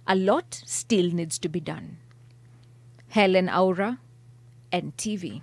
a lot still needs to be done. Helen Aura, NTV.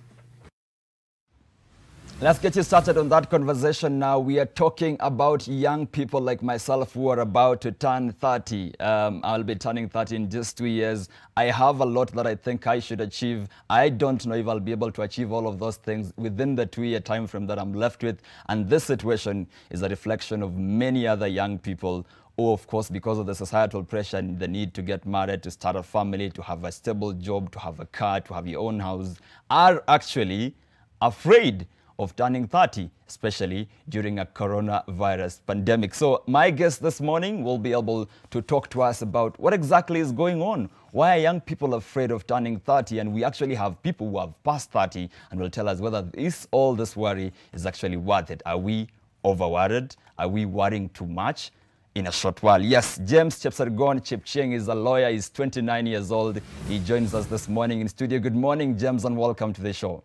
Let's get you started on that conversation now. We are talking about young people like myself who are about to turn 30. I'll be turning 30 in just 2 years. I have a lot that I think I should achieve. I don't know if I'll be able to achieve all of those things within the 2-year time frame that I'm left with. And this situation is a reflection of many other young people who, of course, because of the societal pressure and the need to get married, to start a family, to have a stable job, to have a car, to have your own house, are actually afraid of turning 30, especially during a coronavirus pandemic. So my guest this morning will be able to talk to us about what exactly is going on. Why are young people afraid of turning 30? And we actually have people who have passed 30 and will tell us whether all this worry is actually worth it. Are we overworried? Are we worrying too much? In a short while. Yes, James Chepsargon Chepcheng is a lawyer. He's 29 years old. He joins us this morning in studio. Good morning, James, and welcome to the show.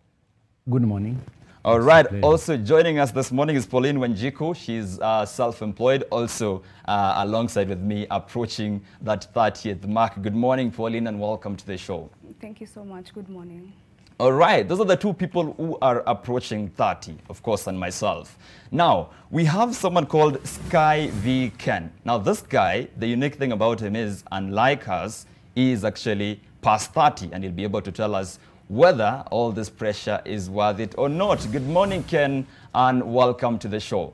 Good morning. All right. Also joining us this morning is Pauline Wanjiku. She's self-employed, also alongside with me, approaching that 30th mark. Good morning, Pauline, and welcome to the show. Thank you so much. Good morning. All right. Those are the two people who are approaching 30, of course, and myself. Now, we have someone called Sky V. Ken. Now, this guy, the unique thing about him is, unlike us, he is actually past 30, and he'll be able to tell us whether all this pressure is worth it or not. Good morning, Ken, and welcome to the show.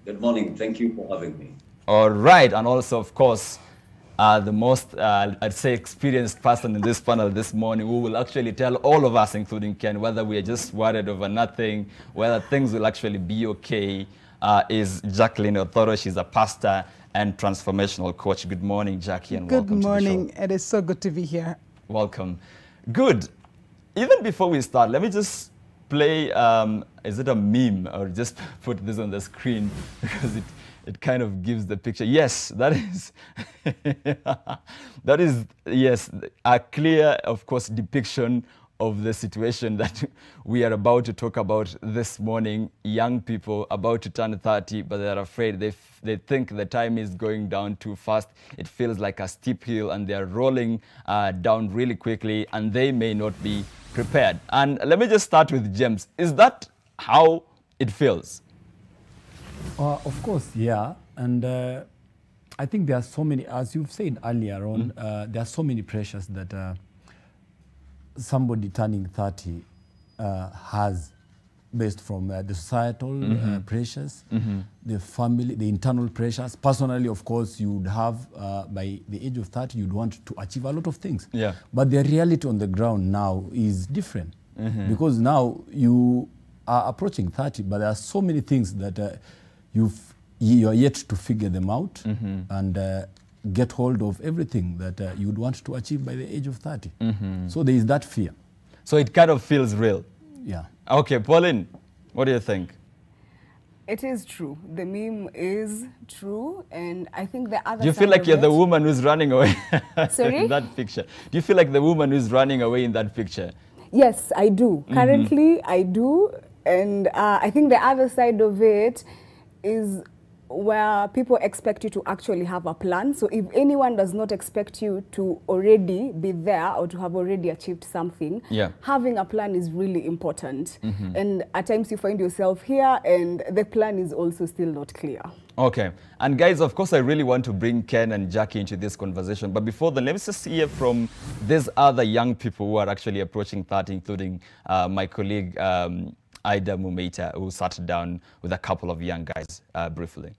Good morning. Thank you for having me. All right. And also, of course, the most, I'd say, experienced person in this panel this morning who will actually tell all of us, including Ken, whether we are just worried over nothing, whether things will actually be okay, is Jacqueline Othoro. She's a pastor and transformational coach. Good morning, Jackie, and welcome to the show. Good morning. It is so good to be here. Welcome. Good. Even before we start, let me just play, is it a meme, or just put this on the screen because it kind of gives the picture. Yes, that is, that is, yes, a clear, of course, depiction of the situation that we are about to talk about this morning. Young people about to turn 30, but they're afraid. They think the time is going down too fast. It feels like a steep hill, and they're rolling down really quickly, and they may not be prepared. And let me just start with James. Is that how it feels? Of course, yeah. And I think there are so many, as you've said earlier on, there are so many pressures that somebody turning 30 has, based from the societal pressures, the family, the internal pressures. Personally, of course, you would have, by the age of 30, you'd want to achieve a lot of things. Yeah. But the reality on the ground now is different, because now you are approaching 30, but there are so many things that you are yet to figure them out and get hold of everything that you would want to achieve by the age of 30. So there is that fear. So it kind of feels real. Yeah. Okay, Pauline, what do you think? It is true. The meme is true, and I think the other. Do you feel like you're the woman who's running away? Sorry? In that picture. Do you feel like the woman who's running away in that picture? Yes, I do. Currently, I do, and I think the other side of it is where people expect you to actually have a plan. So if anyone does not expect you to already be there or to have already achieved something, having a plan is really important. And at times you find yourself here and the plan is also still not clear. Okay. And guys, of course, I really want to bring Ken and Jackie into this conversation. But before then, let me just hear from these other young people who are actually approaching 30, including my colleague, Ida Mumeita, who sat down with a couple of young guys briefly.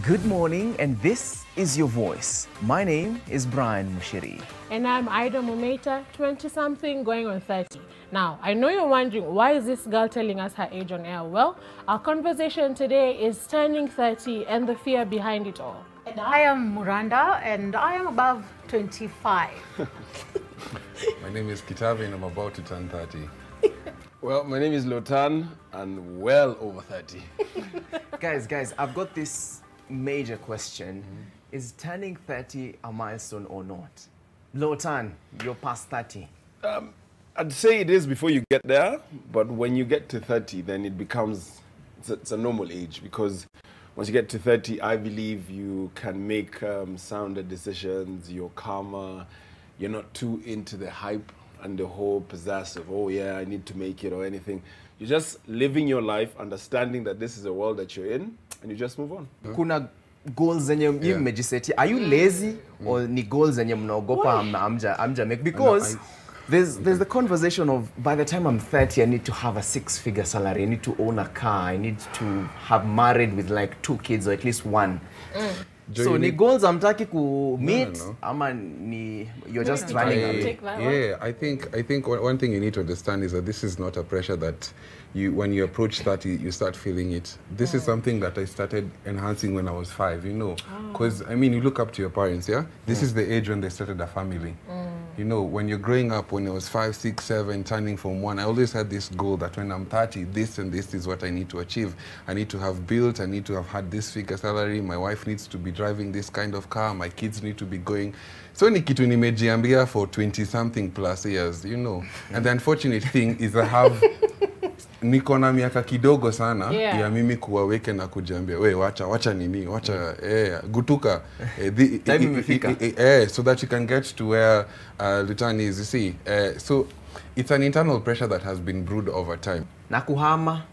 Good morning, and this is Your Voice. My name is Brian Mushiri. And I'm Ida Mumeita, 20-something going on 30. Now, I know you're wondering, why is this girl telling us her age on air? Well, our conversation today is turning 30 and the fear behind it all. And I am Muranda, and I am above 25. My name is Kitavi, and I'm about to turn 30. Well, my name is Lotan, and well over 30. Guys, I've got this major question. Is turning 30 a milestone or not? Lotan, you're past 30. I'd say it is before you get there, but when you get to 30, then it becomes, it's a normal age, because once you get to 30, I believe you can make sounder decisions. You're calmer. You're not too into the hype and the whole pizzazz of, oh yeah, I need to make it or anything. You're just living your life, understanding that this is a world that you're in, and you just move on. Kuna goals zenye mmejiseti. Are you lazy or ni goals zenye mnaogopa amja make? Because there's the conversation of, by the time I'm 30, I need to have a 6-figure salary. I need to own a car. I need to have married with like 2 kids or at least 1. So ni goals amtaki ku meet ama ni you're just running. Yeah, I think one thing you need to understand is that this is not a pressure that when you approach 30 you start feeling it. This is something that I started enhancing when I was 5, you know, because I mean you look up to your parents, yeah. This is the age when they started a family. You know, when you're growing up, when I was 5, 6, 7, turning from 1, I always had this goal that when I'm 30, this and this is what I need to achieve. I need to have built, I need to have had this figure salary, my wife needs to be driving this kind of car, my kids need to be going. So ni kitu nimejiambia for 20-something plus years, you know. And the unfortunate thing is I have niko na miaka kidogo sana ya mimi kuwaweke na kujiambia we wacha nini wacha gutuka so that you can get to where Lutan is, you see. So it's an internal pressure that has been brewed over time. Na kuhama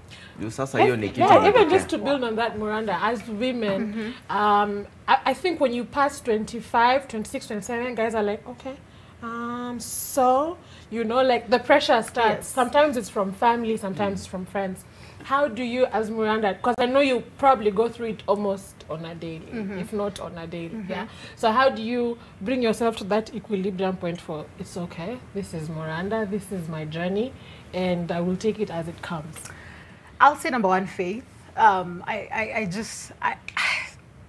sasa hiyo ni kitu. Even just to build on that, Miranda, as women, I think when you pass 25, 26, 27, guys are like, okay, so, you know, like the pressure starts. Yes. Sometimes it's from family, sometimes it's from friends. How do you, as Miranda, because I know you probably go through it almost on a daily, if not on a daily, yeah? So how do you bring yourself to that equilibrium point for, it's okay, this is Miranda, this is my journey, and I will take it as it comes? I'll say number 1, faith.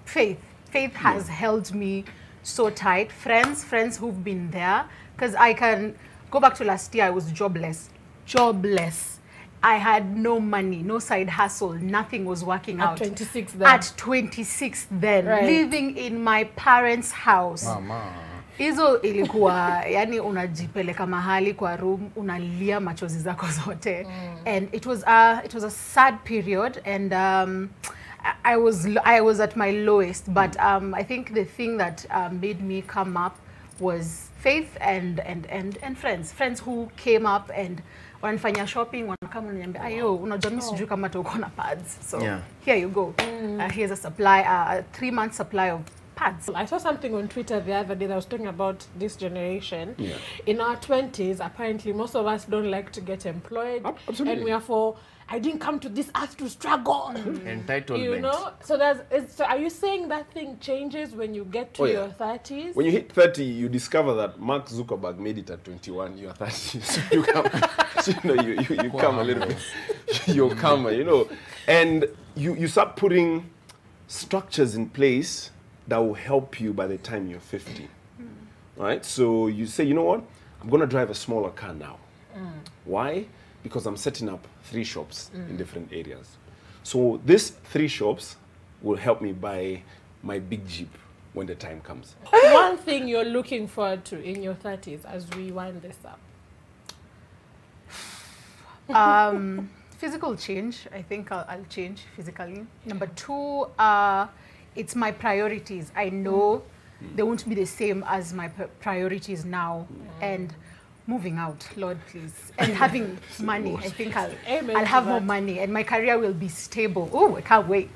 Faith has held me so tight. Friends who've been there, because I can go back to last year. I was jobless. I had no money, no side hustle, nothing was working out. At 26 then. At 26 then, right. Living in my parents' house. Mama. Hizo ilikuwa yani unajipeleka mahali kwa room unalia machozi zako zote. And it was a sad period, and I was at my lowest, but I think the thing that made me come up was faith and friends who came up and wanafanya shopping, wanakama niambia ayo unajua mimi sijui kama tuko na pads, so here you go. Here's a supply, a 3-month supply of pads. I saw something on Twitter the other day that was talking about this generation. In our 20s, apparently most of us don't like to get employed. Absolutely. And we are for, I didn't come to this earth to struggle. Entitlement. You know? So so are you saying that thing changes when you get to your 30s? When you hit 30, you discover that Mark Zuckerberg made it at 21, you're 30. So you come, so, you know, you come a little bit, you're calmer, you know. And you start putting structures in place that will help you by the time you're 50. Right? So you say, you know what? I'm going to drive a smaller car now. Why? Because I'm setting up 3 shops in different areas. So these 3 shops will help me buy my big Jeep when the time comes. One thing you're looking forward to in your 30s as we wind this up? Physical change. I think I'll change physically. Number 2, it's my priorities. I know they won't be the same as my priorities now. And moving out, Lord, please. And having money. I think I'll have more money and my career will be stable. Oh, I can't wait.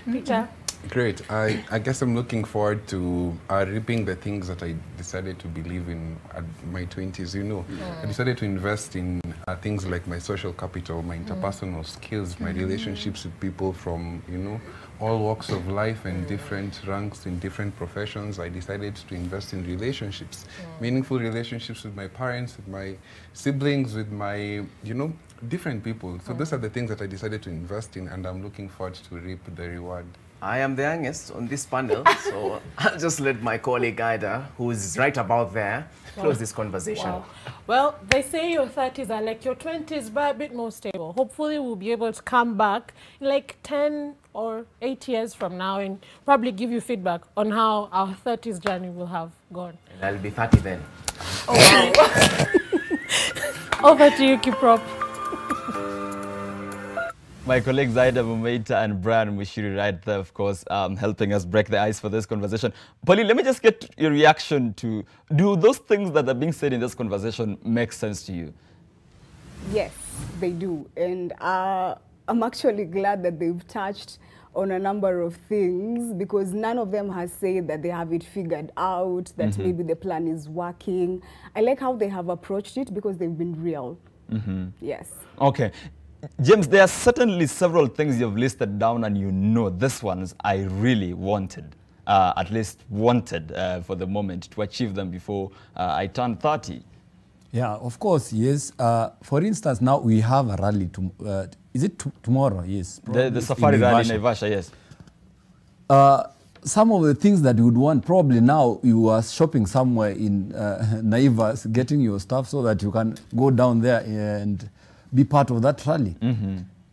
Peter? Great. I guess I'm looking forward to reaping the things that I decided to believe in at my 20s, you know. I decided to invest in things like my social capital, my interpersonal skills, my relationships with people from, you know, all walks of life and different ranks in different professions. I decided to invest in relationships, meaningful relationships with my parents, with my siblings, with my, you know, different people. So those are the things that I decided to invest in, and I'm looking forward to reap the reward. I am the youngest on this panel, so I'll just let my colleague Ida, who's right about there, close this conversation. Wow. Well, they say your 30s are like your 20s, but a bit more stable. Hopefully we'll be able to come back in like 10 or 8 years from now and probably give you feedback on how our 30s journey will have gone. And I'll be 30 then. Oh, wow. Over to you, Kiprop. My colleagues Zaida Mumeita and Brian Mushiri right there, of course, helping us break the ice for this conversation. Polly, let me just get your reaction to, do those things that are being said in this conversation make sense to you? Yes, they do. And I'm actually glad that they've touched on a number of things, because none of them has said that they have it figured out, that maybe the plan is working. I like how they have approached it because they've been real. Yes. Okay. James, there are certainly several things you've listed down and you know this ones I really wanted, at least wanted for the moment to achieve them before I turned 30. Yeah, of course, yes. For instance, now we have a rally. Is it tomorrow? Yes. The safari rally in Naivasha, yes. Some of the things that you would want, probably now you are shopping somewhere in Naivas, getting your stuff so that you can go down there and be part of that rally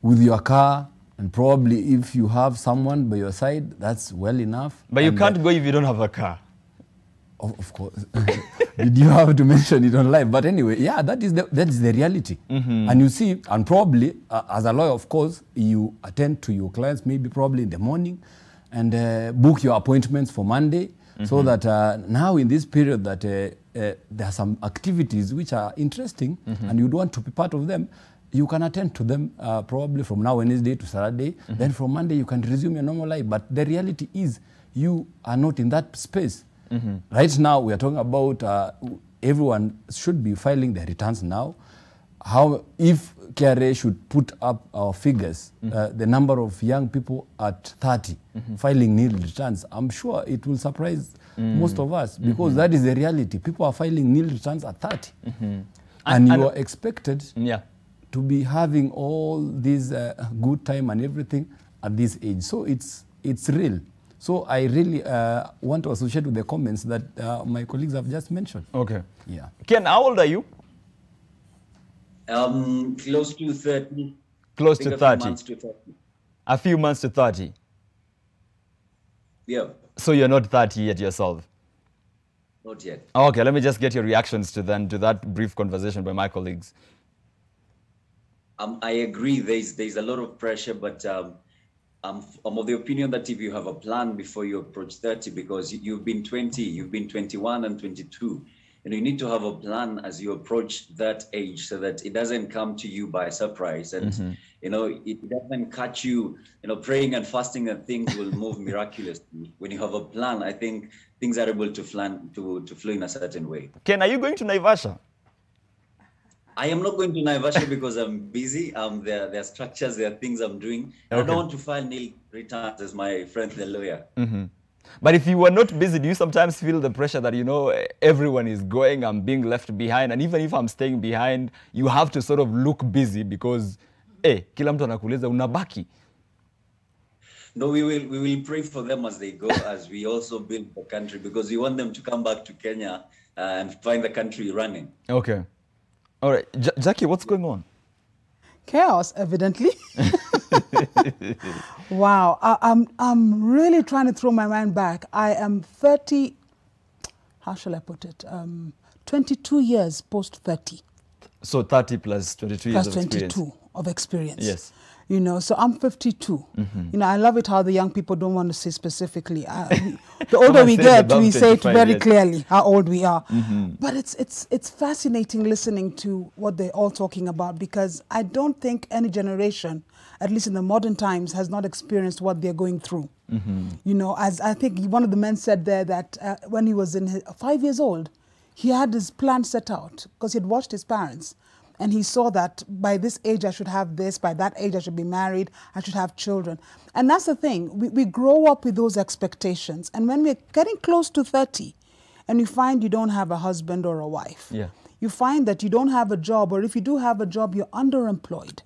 with your car, and probably if you have someone by your side, that's well enough. But you can't go if you don't have a car. Of course. Did you have to mention it on live? But anyway, yeah, that is the reality. And you see, and probably as a lawyer, of course, you attend to your clients maybe probably in the morning and book your appointments for Monday, so that now in this period that there are some activities which are interesting and you'd want to be part of them, you can attend to them probably from now Wednesday to Saturday. Then from Monday you can resume your normal life. But the reality is you are not in that space. Right now we are talking about everyone should be filing their returns now. How, if KRA should put up our figures, the number of young people at 30 filing nil returns, I'm sure it will surprise most of us, because that is the reality. People are filing nil returns at 30. And you are expected to be having all this good time and everything at this age. So it's real. So I really want to associate with the comments that my colleagues have just mentioned. Okay. Yeah. Ken, how old are you? Close to 30. Close to 30. A few months to 30. A few months to 30. Yeah. So you're not 30 yet yourself? Not yet. Okay, let me just get your reactions to that brief conversation by my colleagues. I agree. There's a lot of pressure, but I'm of the opinion that if you have a plan before you approach 30, because you've been 20, you've been 21 and 22, and you need to have a plan as you approach that age so that it doesn't come to you by surprise, and it doesn't catch you, praying and fasting and things will move miraculously. When you have a plan, I think things are able to flow in a certain way. Ken, are you going to Naivasha? I am not going to Naivasha because I'm busy. There are structures, there are things I'm doing. Okay. I don't want to file nil returns as my friend, the lawyer. But if you were not busy, do you sometimes feel the pressure that, everyone is going, I'm being left behind, and even if I'm staying behind, you have to sort of look busy because, kila mtu anakuuliza unabaki? No, we will pray for them as they go, as we also build the country, because we want them to come back to Kenya and find the country running. Okay. All right, Jackie, what's going on? Chaos, evidently. Wow, I'm really trying to throw my mind back. I am 30, how shall I put it? 22 years post 30. So 30 plus 22 years of experience. Plus 22 of experience. Yes. So I'm 52. I love it how the young people don't want to say specifically. The older we get, we say it very clearly how old we are. But it's fascinating listening to what they're all talking about, because I don't think any generation, at least in the modern times, has not experienced what they're going through. As I think one of the men said there that when he was 5 years old, he had his plan set out because he had watched his parents. And he saw that by this age I should have this, by that age I should be married, I should have children. And that's the thing, we grow up with those expectations. And when we're getting close to 30 and you find you don't have a husband or a wife, you find that you don't have a job, or if you do have a job, you're underemployed.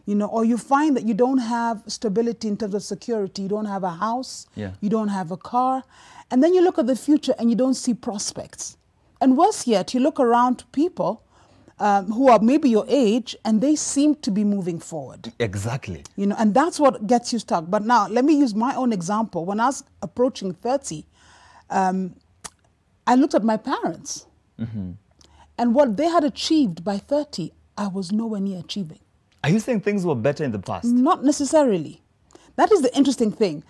Or you find that you don't have stability in terms of security, you don't have a house, you don't have a car. And then you look at the future and you don't see prospects. And worse yet, you look around people who are maybe your age, and they seem to be moving forward. Exactly. And that's what gets you stuck. But now, let me use my own example. When I was approaching 30, I looked at my parents. And what they had achieved by 30, I was nowhere near achieving. Are you saying things were better in the past? Not necessarily. That is the interesting thing.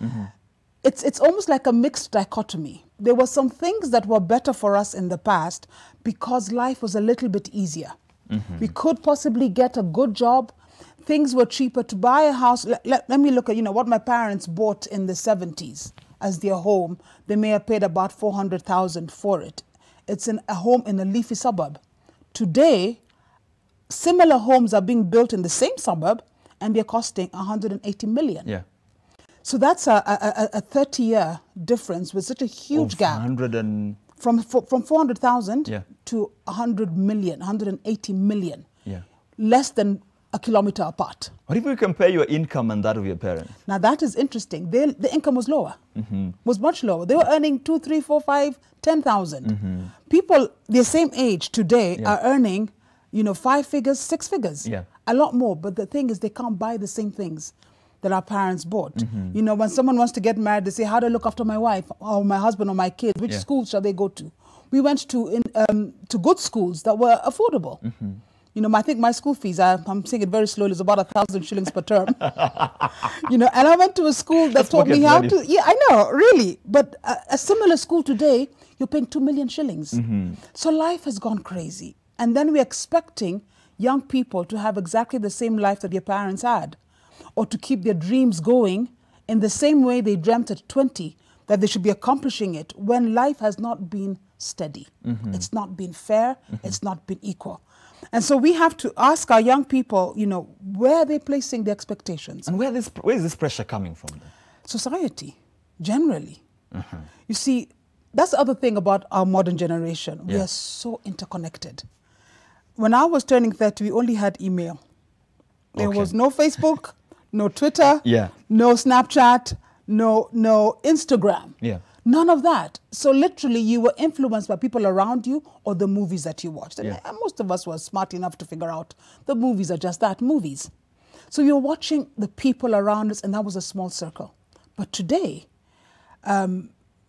It's almost like a mixed dichotomy. There were some things that were better for us in the past because life was a little bit easier. We could possibly get a good job. Things were cheaper to buy a house. Let me look at, what my parents bought in the 70s as their home. They may have paid about 400,000 for it. It's in a home in a leafy suburb. Today, similar homes are being built in the same suburb and they're costing 180 million. Yeah. So that's a 30-year difference with such a huge gap. From 400,000 to 100 million, 180 million. Yeah. Less than a kilometer apart. What if we compare your income and that of your parents? Now that is interesting. The income was lower, was much lower. They were earning 2, 3, 4, 5, 10,000. People the same age today are earning, 5 figures, 6 figures, a lot more. But the thing is, they can't buy the same things that our parents bought. When someone wants to get married, they say, how do I look after my wife or my husband or my kids? Which school shall they go to? We went to good schools that were affordable. I think my school fees, I'm saying it very slowly, is about 1,000 shillings per term. And I went to a school that taught me how to, I know, really. But a similar school today, you're paying 2 million shillings. So life has gone crazy. And then we're expecting young people to have exactly the same life that their parents had, or to keep their dreams going in the same way they dreamt at 20, that they should be accomplishing it, when life has not been steady. It's not been fair. It's not been equal. And so we have to ask our young people, where are they placing their expectations? And where is this pressure coming from then? Society, generally. You see, that's the other thing about our modern generation. We are so interconnected. When I was turning 30, we only had email. There was no Facebook, no Twitter, no Snapchat, no Instagram. None of that. So literally you were influenced by people around you or the movies that you watched. And most of us were smart enough to figure out the movies are just that, movies. So you're watching the people around us, and that was a small circle. But today,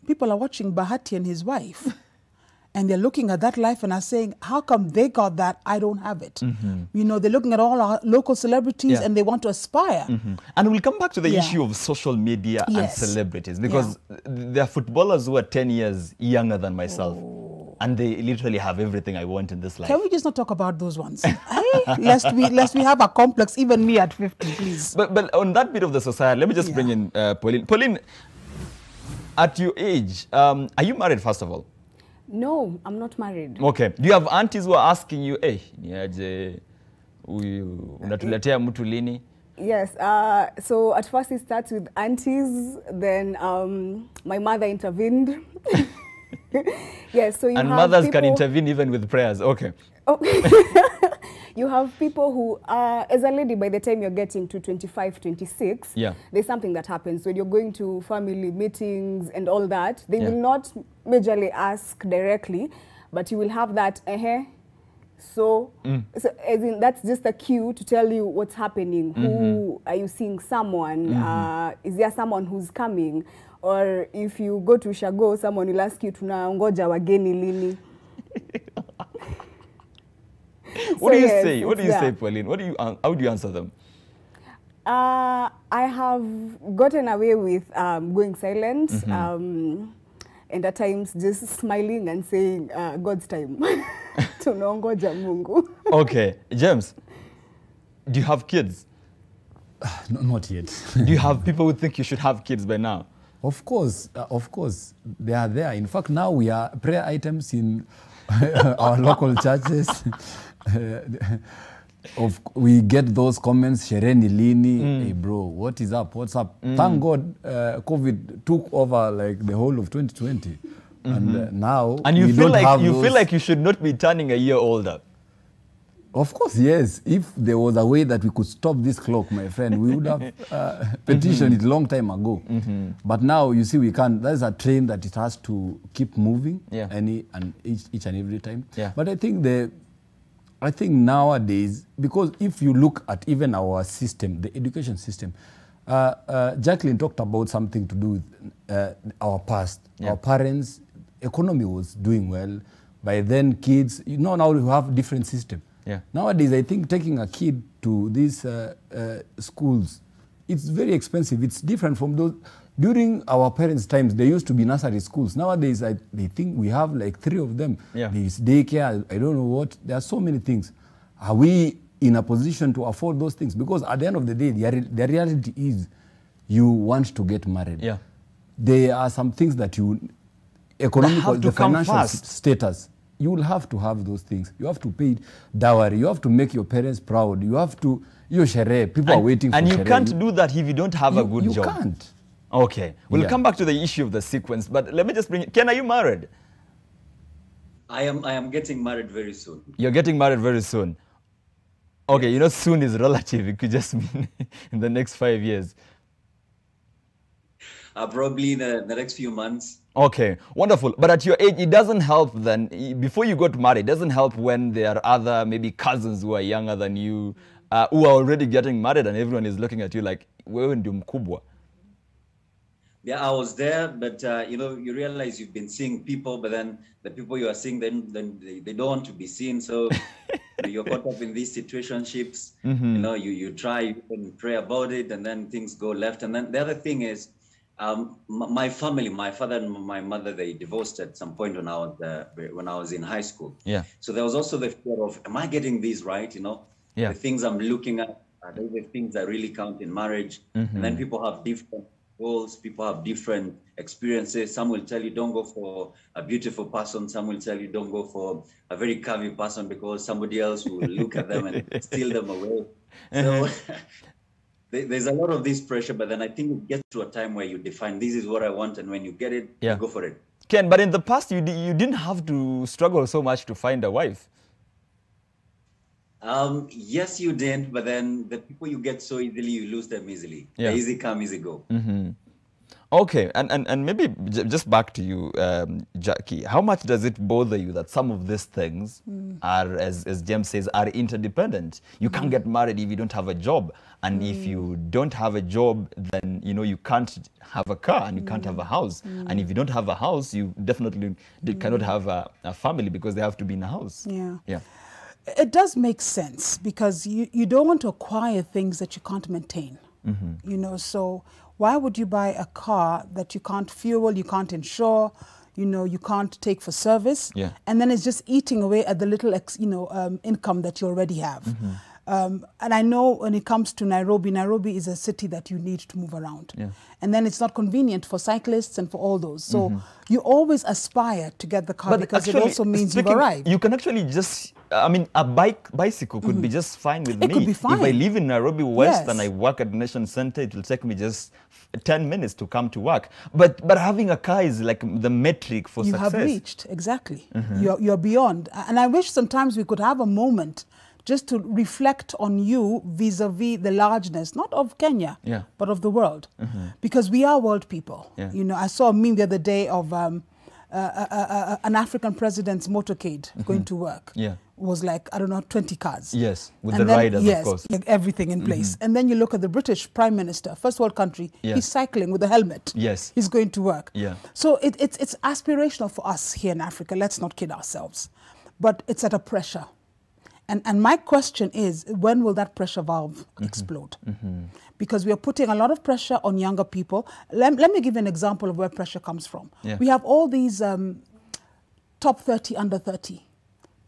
people are watching Bahati and his wife. And they're looking at that life and are saying, how come they got that, I don't have it? They're looking at all our local celebrities and they want to aspire. And we'll come back to the issue of social media and celebrities, because there are footballers who are 10 years younger than myself. And they literally have everything I want in this life. Can we just not talk about those ones? Lest we have a complex, even me at 50, please. But on that bit of the society, let me just bring in Pauline. Pauline, at your age, are you married, first of all? No, I'm not married. Okay. Do you have aunties who are asking you, hey, niaje, unatuletea mtu lini? Yes. So at first it starts with aunties, then my mother intervened. Yes, so you and have mothers people, can intervene even with prayers. Okay. Oh. You have people who, as a lady, by the time you're getting to 25, 26, there's something that happens. When you're going to family meetings and all that, they will not majorly ask directly, but you will have that, so as in, that's just a cue to tell you what's happening. Who are you seeing someone? Is there someone who's coming? Or if you go to Shago, someone will ask you, tunaongoja wageni lini? What do you say? What do you say, Pauline? How do you answer them? I have gotten away with going silent, and at times just smiling and saying, God's time. Tunaongoja Mungu. Okay. James, do you have kids? No, not yet. Do you have people who think you should have kids by now? Of course, they are there. In fact, now we are prayer items in our local churches. We get those comments, Shereni Lini, hey bro, what is up? What's up? Thank God COVID took over like the whole of 2020. And now you feel like you should not be turning a year older. Of course, yes. If there was a way that we could stop this clock, my friend, we would have petitioned it a long time ago. But now, you see, we can't. There's a train that it has to keep moving each and every time. But I think nowadays, because if you look at even our system, the education system, Jacqueline talked about something to do with our past. Our parents' economy was doing well. By then, kids, now we have different system. Yeah. Nowadays, I think taking a kid to these schools, it's very expensive. It's different from those. During our parents' times, there used to be nursery schools. Nowadays, they think we have like 3 of them. Yeah. There's daycare, I don't know what. There are so many things. Are we in a position to afford those things? Because at the end of the day, the reality is you want to get married. Yeah. There are some things that economical, the financial status, you will have to have those things. You have to pay dowry. You have to make your parents proud. You have to, people are waiting for And you shere. can't do that if you don't have a good job. You can't. Okay. We'll come back to the issue of the sequence, but let me just bring Ken, are you married? I am getting married very soon. You're getting married very soon. Okay, you know, soon is relative. It could just mean in the next 5 years. Probably in the next few months. Okay, wonderful. But at your age, it doesn't help then, before you got married, it doesn't help when there are other maybe cousins who are younger than you, who are already getting married and everyone is looking at you like, wewe ndio mkubwa. Yeah, I was there, but you know, you realize you've been seeing people, but then the people you are seeing, then they don't want to be seen. So you're caught up in these situationships. You know, you try and pray about it, and then things go left. And then the other thing is, my family, my father and my mother, they divorced at some point when I was in high school. Yeah. So there was also the fear of, am I getting these right? You know, yeah. The things I'm looking at, are they the things that really count in marriage? And then people have different goals, people have different experiences. Some will tell you don't go for a beautiful person. Some will tell you don't go for a very curvy person because somebody else will look at them and steal them away. So there's a lot of this pressure, but then I think it gets to a time where you define, this is what I want, and when you get it, you go for it. Ken, but in the past, you didn't have to struggle so much to find a wife. Yes, you didn't, but then the people you get so easily, you lose them easily. Yeah. They easy come, easy go. Okay, and maybe just back to you, Jackie. How much does it bother you that some of these things are, as James says, are interdependent? You can't get married if you don't have a job, and if you don't have a job, then you can't have a car and you can't have a house, and if you don't have a house, you definitely cannot have a family because they have to be in a house. Yeah. It does make sense because you don't want to acquire things that you can't maintain. So why would you buy a car that you can't fuel, you can't insure, you can't take for service, and then it's just eating away at the little income that you already have. And I know when it comes to Nairobi is a city that you need to move around. And then it's not convenient for cyclists and for all those. So you always aspire to get the car because actually, it also means you've arrived. You can actually just, a bicycle could be just fine with me. It could be fine. If I live in Nairobi West and I work at the Nation Center, it will take me just 10 minutes to come to work. But having a car is like the metric for success. You have reached, exactly. You're beyond. And I wish sometimes we could have a moment just to reflect on you vis-a-vis the largeness, not of Kenya, but of the world. Because we are world people. I saw a meme the other day of an African president's motorcade going to work. Was like, I don't know, 20 cars. Yes, with the riders, of course. Like everything in place. And then you look at the British Prime Minister, first world country, he's cycling with a helmet. Yes. He's going to work. So it's aspirational for us here in Africa, let's not kid ourselves. But it's at a pressure. And my question is, when will that pressure valve explode? Because we are putting a lot of pressure on younger people. Let me give you an example of where pressure comes from. We have all these top 30 under 30,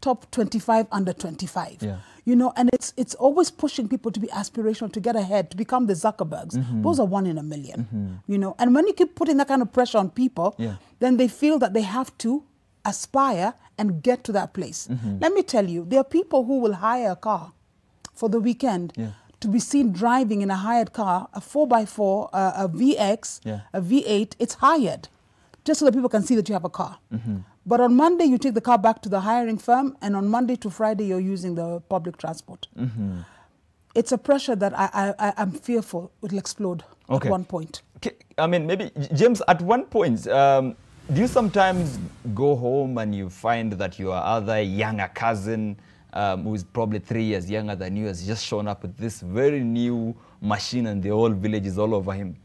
top 25 under 25. And it's always pushing people to be aspirational, to get ahead, to become the Zuckerbergs. Those are 1 in a million. And when you keep putting that kind of pressure on people, then they feel that they have to aspire and get to that place. Let me tell you, there are people who will hire a car for the weekend to be seen driving in a hired car, a 4x4, a VX, a V8, it's hired, just so that people can see that you have a car. But on Monday, you take the car back to the hiring firm, and on Monday to Friday, you're using the public transport. It's a pressure that I'm fearful it will explode at one point. I mean, maybe, James, at one point, do you sometimes go home and you find that your other younger cousin, who is probably 3 years younger than you, has just shown up with this very new machine and the whole village is all over him?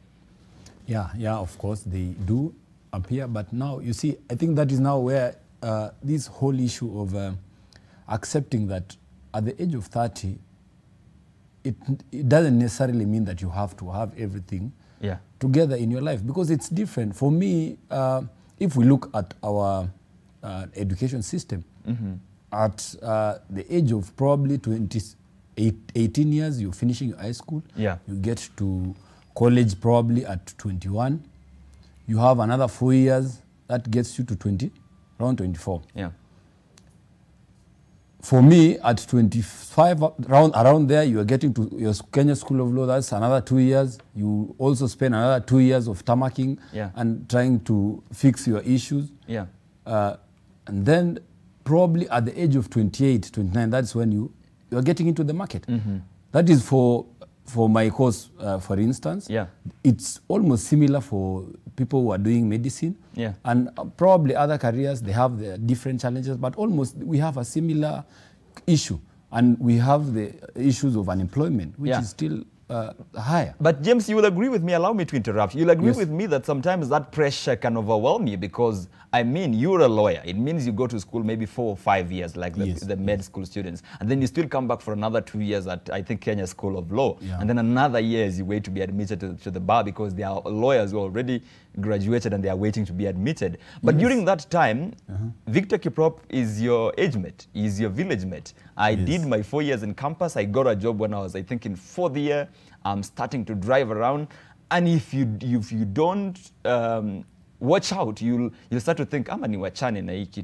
Yeah, of course, they do appear. But now, you see, I think that is now where this whole issue of accepting that at the age of 30, it doesn't necessarily mean that you have to have everything together in your life, because it's different. For me, if we look at our education system, at the age of probably 18 years, you're finishing your high school. You get to college probably at 21. You have another 4 years, that gets you to around 24. For me, at 25, around there, you are getting to your Kenya School of Law. That's another 2 years. You also spend another 2 years of tarmacking and trying to fix your issues. And then probably at the age of 28, 29, that's when you are getting into the market. That is for my course, for instance. It's almost similar for people who are doing medicine. And probably other careers, they have their different challenges, but almost we have a similar issue. And we have the issues of unemployment, which is still higher. But James, you will agree with me, allow me to interrupt. You'll agree with me that sometimes that pressure can overwhelm you, because, I mean, you're a lawyer. It means you go to school maybe 4 or 5 years, like the med school students. And then you still come back for another 2 years at, I think, Kenya School of Law. And then another year as you wait to be admitted to the bar, because there are lawyers who already graduated and they are waiting to be admitted. But during that time, Victor Kiprop is your age mate, is your village mate. I did my 4 years in campus. I got a job when I was, I think, in 4th year. I'm starting to drive around. And if you don't watch out, you'll start to think,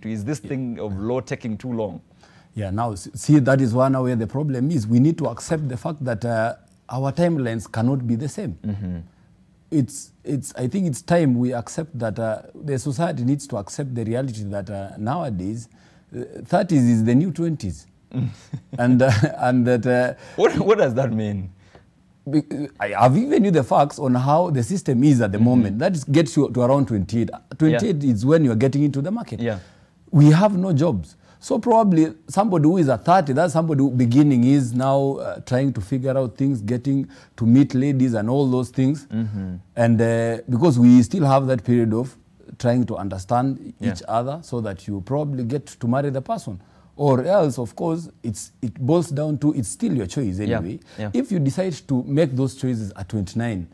is this thing of law taking too long? Now, see, that is one where the problem is. We need to accept the fact that our timelines cannot be the same. I think it's time we accept that the society needs to accept the reality that nowadays, 30s is the new 20s. and that... what does that mean? I've given you the facts on how the system is at the moment. That gets you to around 28. 28 is when you're getting into the market. We have no jobs. So probably somebody who is at 30, that's somebody who beginning is now trying to figure out things, getting to meet ladies and all those things. And because we still have that period of trying to understand each other, so that you probably get to marry the person. Or else, of course, it boils down to, it's still your choice anyway. If you decide to make those choices at 29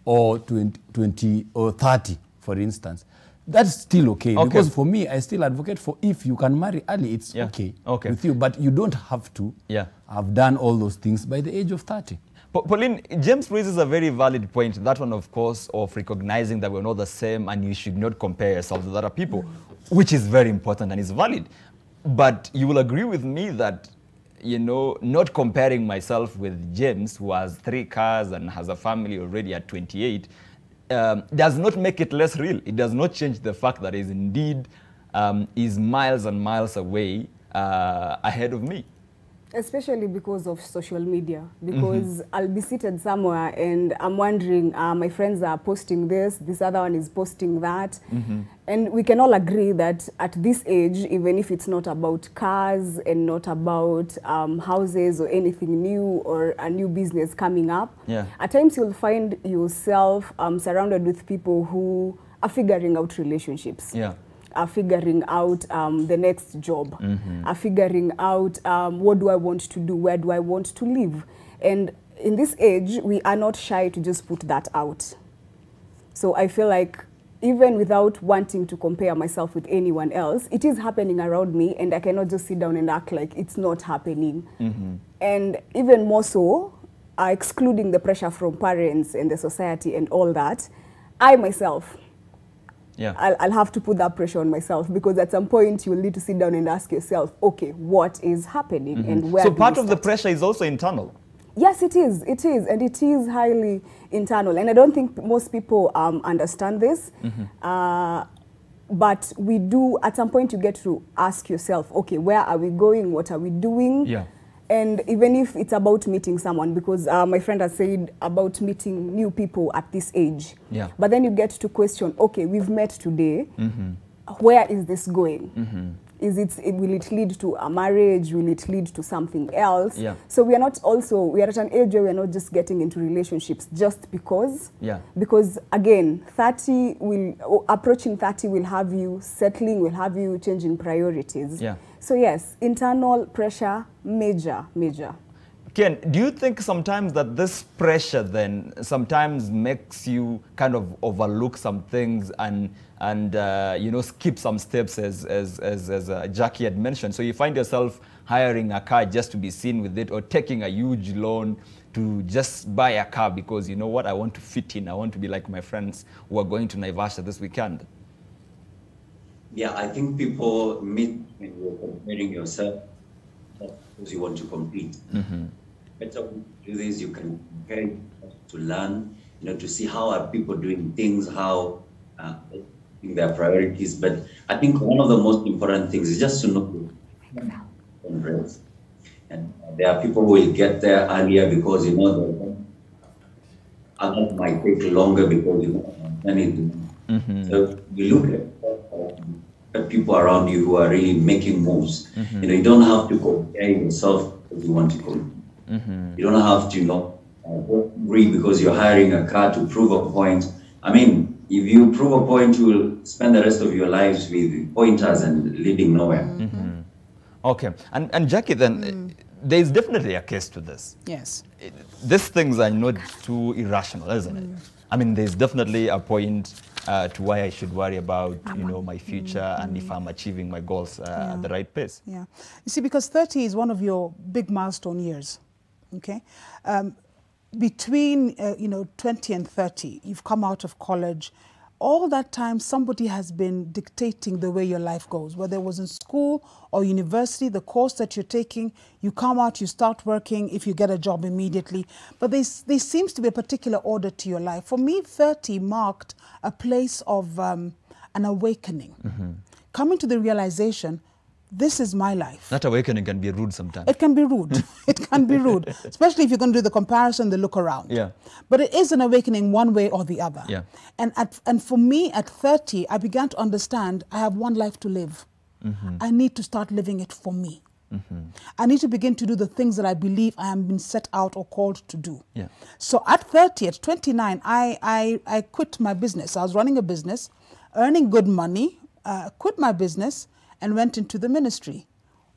or 20 or 30, for instance, that's still okay. Because for me, I still advocate for, if you can marry early, it's okay with you. But you don't have to have done all those things by the age of 30. Pauline, James raises a very valid point. That one, of course, of recognizing that we're not the same and you should not compare yourself with other people, which is very important and is valid. But you will agree with me that, you know, not comparing myself with James, who has 3 cars and has a family already at 28, does not make it less real. It does not change the fact that is indeed is miles and miles away ahead of me. Especially because of social media, because I'll be seated somewhere and I'm wondering, my friends are posting this other one is posting that. And we can all agree that at this age, even if it's not about cars and not about houses or anything new or a new business coming up, at times you'll find yourself surrounded with people who are figuring out relationships. Are figuring out the next job, are figuring out what do I want to do, where do I want to live. And in this age, we are not shy to just put that out. So I feel like even without wanting to compare myself with anyone else, it is happening around me and I cannot just sit down and act like it's not happening. And even more so, excluding the pressure from parents and the society and all that, I myself, I'll have to put that pressure on myself, because at some point you'll need to sit down and ask yourself, okay, what is happening and where? So part of the pressure is also internal. Yes, it is, and it is highly internal. And I don't think most people understand this, but we do, at some point you get to ask yourself, okay, where are we going? What are we doing? And even if it's about meeting someone, because my friend has said about meeting new people at this age. But then you get to question, okay, we've met today. Where is this going? Will it lead to a marriage? Will it lead to something else? Yeah. So we are at an age where we are not just getting into relationships just because. Yeah. Because again, approaching 30 will have you settling, will have you changing priorities. Yeah. So yes, internal pressure, major. Ken, do you think sometimes that this pressure then sometimes makes you kind of overlook some things and skip some steps as Jackie had mentioned? So you find yourself hiring a car just to be seen with it, or taking a huge loan to just buy a car because, you know what, I want to fit in. I want to be like my friends who are going to Naivasha this weekend. Yeah, I think people meet when you're comparing yourself because you want to compete. Better to do this, you can compare to learn, to see how are people doing things, how their priorities. But I think one of the most important things is just to know your friends. And there are people who will get there earlier because others might take longer because So you look at people around you who are really making moves. You don't have to compare yourself because you want to compete. You don't have to agree because you're hiring a car to prove a point. I mean, if you prove a point, you will spend the rest of your lives with pointers and leading nowhere. Okay, and Jackie, then there is definitely a case to this. Yes. These things are not too irrational, isn't it? I mean, there's definitely a point to why I should worry about, my future and if I'm achieving my goals at the right pace. Yeah. You see, because 30 is one of your big milestone years, okay? Between, 20 and 30, you've come out of college. All that time, somebody has been dictating the way your life goes, whether it was in school or university, the course that you're taking, you come out, you start working, if you get a job immediately. But there seems to be a particular order to your life. For me, 30 marked a place of an awakening. Coming to the realization, this is my life. That awakening can be rude sometimes. It can be rude. It can be rude, especially if you're going to do the comparison, the look around. Yeah. But it is an awakening one way or the other. Yeah. And for me, at 30, I began to understand I have one life to live. I need to start living it for me. I need to begin to do the things that I believe I am being set out or called to do. Yeah. So at 30, at 29, I quit my business. I was running a business, earning good money, quit my business, and went into the ministry.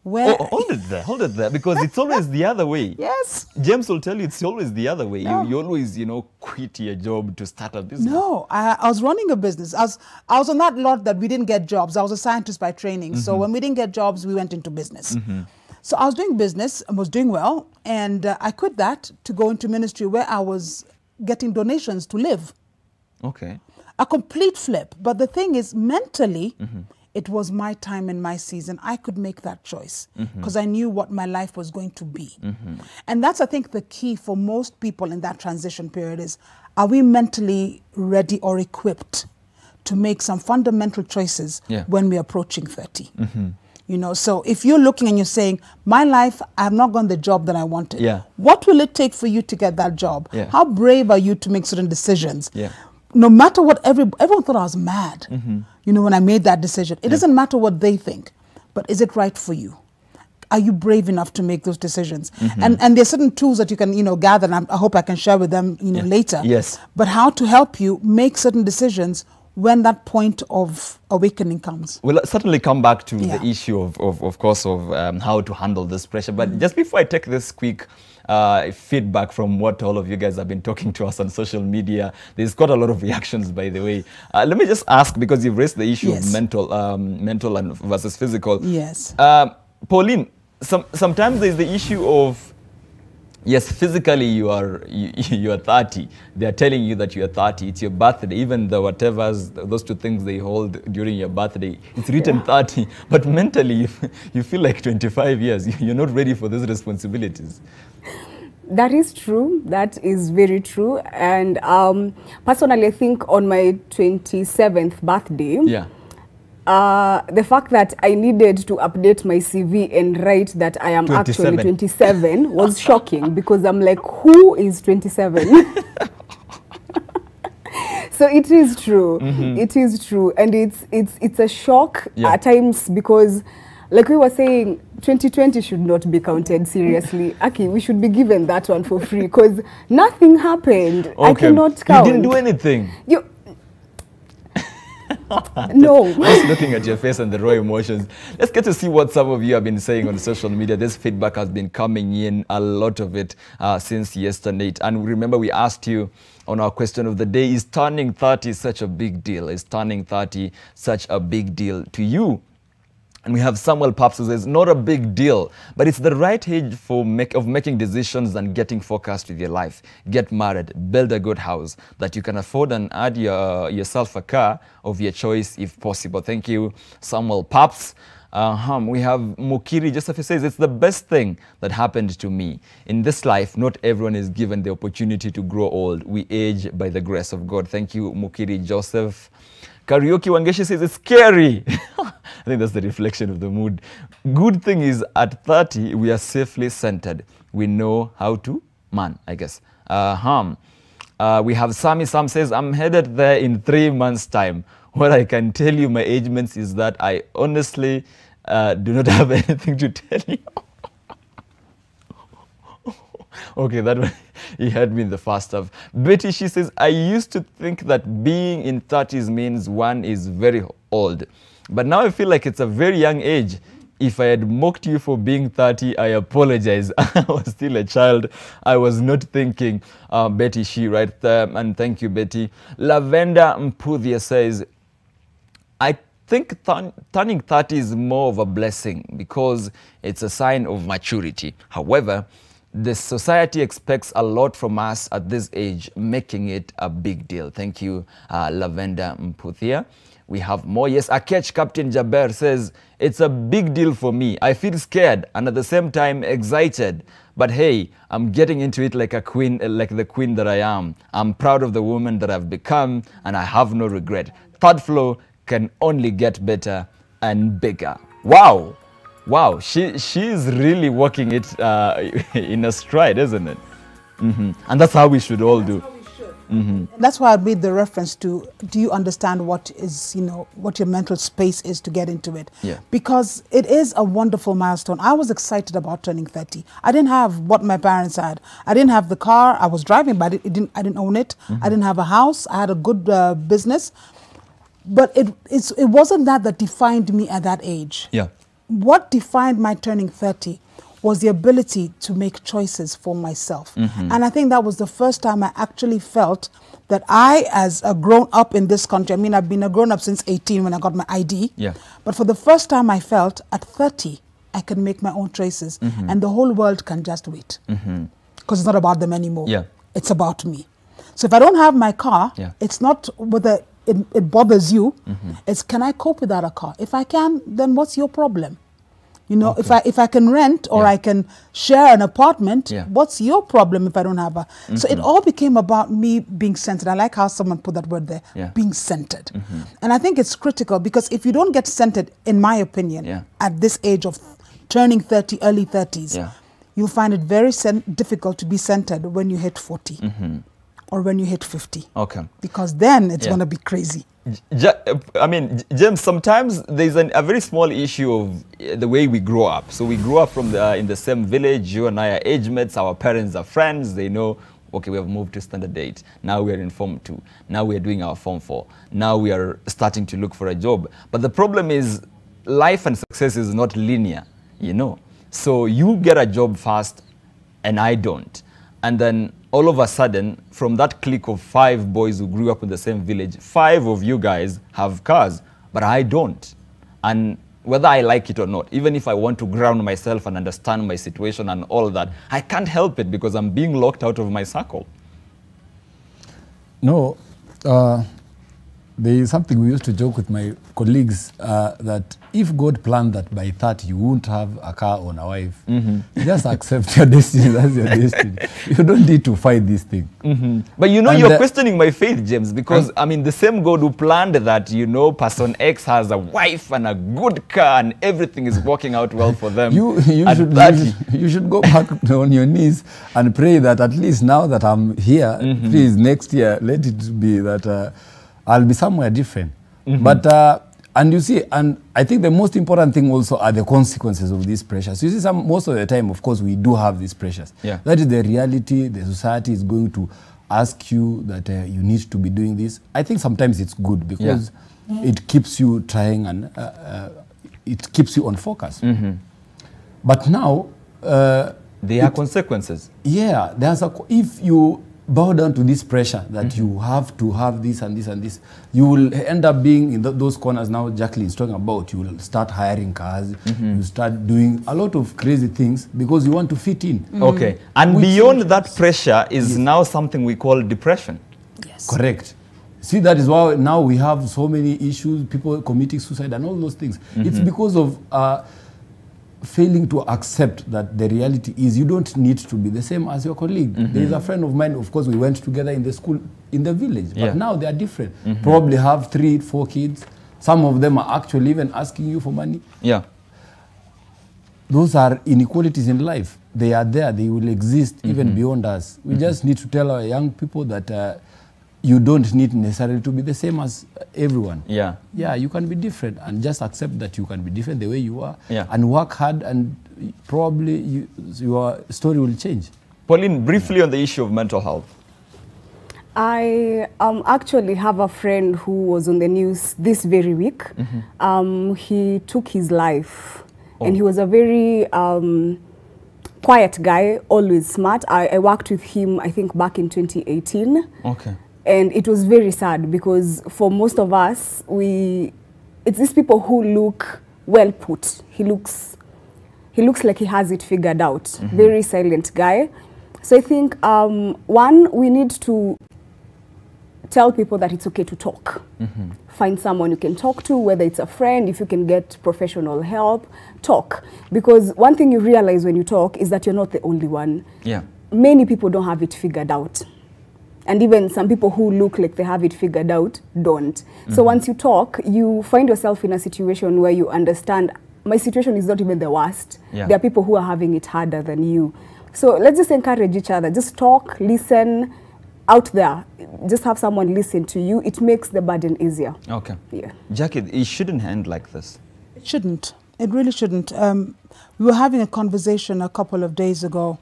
Where hold it there, because it's always the other way. Yes. James will tell you it's always the other way. No. You always, quit your job to start a business. No, I was running a business. I was on that lot that we didn't get jobs. I was a scientist by training. So when we didn't get jobs, we went into business. So I was doing business and was doing well. And I quit that to go into ministry where I was getting donations to live. Okay. A complete flip. But the thing is, mentally, it was my time and my season. I could make that choice because I knew what my life was going to be. And that's, I think, the key for most people in that transition period is, are we mentally ready or equipped to make some fundamental choices when we're approaching 30? So if you're looking and you're saying, my life, I have not gotten the job that I wanted. What will it take for you to get that job? How brave are you to make certain decisions? No matter what, everyone thought I was mad, when I made that decision. It doesn't matter what they think, but is it right for you? Are you brave enough to make those decisions? And there's certain tools that you can, gather, and I hope I can share with them, later. Yes. But how to help you make certain decisions when that point of awakening comes. We'll certainly come back to the issue of course, how to handle this pressure. But just before I take this quick feedback from what all of you guys have been talking to us on social media, there's quite a lot of reactions, by the way. Let me just ask, because you've raised the issue of mental and versus physical. Yes. Pauline, sometimes there's the issue of, yes, physically you are 30. They're telling you that you're 30. It's your birthday. Even the whatever's, those two things they hold during your birthday, it's written 30. But mentally, you feel like 25 years. You're not ready for those responsibilities. That is true. That is very true. And personally, I think on my 27th birthday, the fact that I needed to update my CV and write that I am 27. Actually 27 was shocking, because I'm like, who is 27? So it is true. It is true. And it's a shock at times, because like we were saying, 2020 should not be counted seriously. Aki, we should be given that one for free because nothing happened. Okay. I cannot count. You didn't do anything. You. No. Just looking at your face and the raw emotions. Let's get to see what some of you have been saying on social media. This feedback has been coming in, a lot of it, since yesterday. And remember, we asked you on our question of the day, is turning 30 such a big deal? Is turning 30 such a big deal to you? And we have Samuel Paps who says, not a big deal, but it's the right age for making decisions and getting focused with your life. Get married, build a good house that you can afford, and add yourself a car of your choice if possible. Thank you, Samuel Paps. We have Mukiri Joseph says, it's the best thing that happened to me. In this life, not everyone is given the opportunity to grow old. We age by the grace of God. Thank you, Mukiri Joseph. Karaoke Wangeshi says, it's scary. I think that's the reflection of the mood. Good thing is, at 30, we are safely centered. We know how to man, I guess. We have Sammy Sam says, I'm headed there in 3 months' time. What I can tell you, my age mates, is that I honestly do not have anything to tell you. Okay, that one, he had me in the first half. Betty, she says, I used to think that being in 30s means one is very old. But now I feel like it's a very young age. If I had mocked you for being 30, I apologize. I was still a child. I was not thinking. Betty, she right there. And thank you, Betty. Lavender Mputhia says, I think turning 30 is more of a blessing because it's a sign of maturity. However, the society expects a lot from us at this age, making it a big deal. Thank you, Lavender Mputhia. We have more. Yes, Akech Captain Jaber says, it's a big deal for me. I feel scared and at the same time excited. But hey, I'm getting into it like a queen, like the queen that I am. I'm proud of the woman that I've become and I have no regret. Third floor can only get better and bigger. Wow. Wow, she's really working it in a stride, isn't it? And that's how we should all do. That's why I made the reference to, do you understand what is, what your mental space is to get into it? Yeah. Because it is a wonderful milestone. I was excited about turning 30. I didn't have what my parents had. I didn't have the car. I was driving, but I didn't own it. I didn't have a house. I had a good business. But it wasn't that defined me at that age. Yeah. What defined my turning 30 was the ability to make choices for myself. And I think that was the first time I actually felt that I, as a grown-up in this country, I mean, I've been a grown-up since 18 when I got my ID. Yeah. But for the first time I felt at 30, I can make my own choices and the whole world can just wait. Because it's not about them anymore. Yeah. It's about me. So if I don't have my car, it's not whether it bothers you. It's, can I cope without a car? If I can, then what's your problem? If I can rent or I can share an apartment, what's your problem if I don't have a... So it all became about me being centered. I like how someone put that word there, being centered. And I think it's critical because if you don't get centered, in my opinion, at this age of turning 30, early 30s, you'll find it very difficult to be centered when you hit 40. Or when you hit 50. Okay. Because then it's going to be crazy. I mean, James, sometimes there's a very small issue of the way we grow up. So we grew up in the same village. You and I are age mates. Our parents are friends. They know, okay, we have moved to standard 8. Now we are in Form 2. Now we are doing our Form 4. Now we are starting to look for a job. But the problem is life and success is not linear, So you get a job first and I don't. And then all of a sudden, from that clique of 5 boys who grew up in the same village, 5 of you guys have cars, but I don't. And whether I like it or not, even if I want to ground myself and understand my situation and all that, I can't help it because I'm being locked out of my circle. No, there is something we used to joke with my colleagues that if God planned that by 30 you won't have a car or a wife, just accept your destiny. That's your destiny. You don't need to fight this thing. But you're questioning my faith, James, because I mean the same God who planned that, person X has a wife and a good car and everything is working out well for them. You should go back on your knees and pray that at least now that I'm here, please next year let it be that I'll be somewhere different. But And you see, and I think the most important thing also are the consequences of these pressures. You see, most of the time, of course, we do have these pressures. Yeah. That is the reality. The society is going to ask you that you need to be doing this. I think sometimes it's good because it keeps you trying and it keeps you on focus. But now... there are consequences. Yeah, if you bow down to this pressure that you have to have this and this and this, you will end up being in those corners now Jacqueline is talking about. You will start hiring cars, you start doing a lot of crazy things because you want to fit in. Okay, and beyond that pressure is now something we call depression. Yes. Correct. See, that is why now we have so many issues, people committing suicide and all those things. It's because of failing to accept that the reality is you don't need to be the same as your colleague. There is a friend of mine, of course, we went together in the school in the village, but now they are different. Probably have 3, 4 kids. Some of them are actually even asking you for money. Yeah. Those are inequalities in life. They are there. They will exist even beyond us. We just need to tell our young people that you don't need necessarily to be the same as everyone. Yeah. Yeah, you can be different and just accept that you can be different the way you are and work hard and probably your story will change. Pauline, briefly on the issue of mental health. I actually have a friend who was on the news this very week. He took his life and he was a very quiet guy, always smart. I worked with him, I think, back in 2018. Okay. And it was very sad because for most of us, it's these people who look well put. He looks like he has it figured out. Very silent guy. So I think, one, we need to tell people that it's okay to talk. Find someone you can talk to, whether it's a friend, if you can get professional help, talk. Because one thing you realize when you talk is that you're not the only one. Yeah. Many people don't have it figured out. And even some people who look like they have it figured out don't. So once you talk, you find yourself in a situation where you understand, my situation is not even the worst. There are people who are having it harder than you. So let's just encourage each other. Just talk, listen out there. Just have someone listen to you. It makes the burden easier. Okay. Yeah. Jackie, it shouldn't end like this. It shouldn't. It really shouldn't. We were having a conversation a couple of days ago,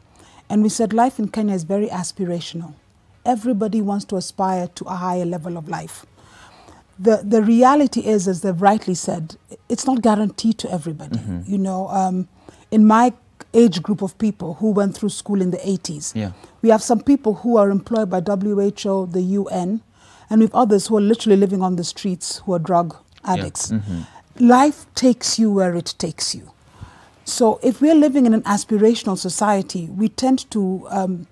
and we said life in Kenya is very aspirational. Everybody wants to aspire to a higher level of life. The reality is, as they've rightly said, it's not guaranteed to everybody. You know, in my age group of people who went through school in the 80s, we have some people who are employed by WHO, the UN, and we have others who are literally living on the streets who are drug addicts. Life takes you where it takes you. So if we're living in an aspirational society, we tend to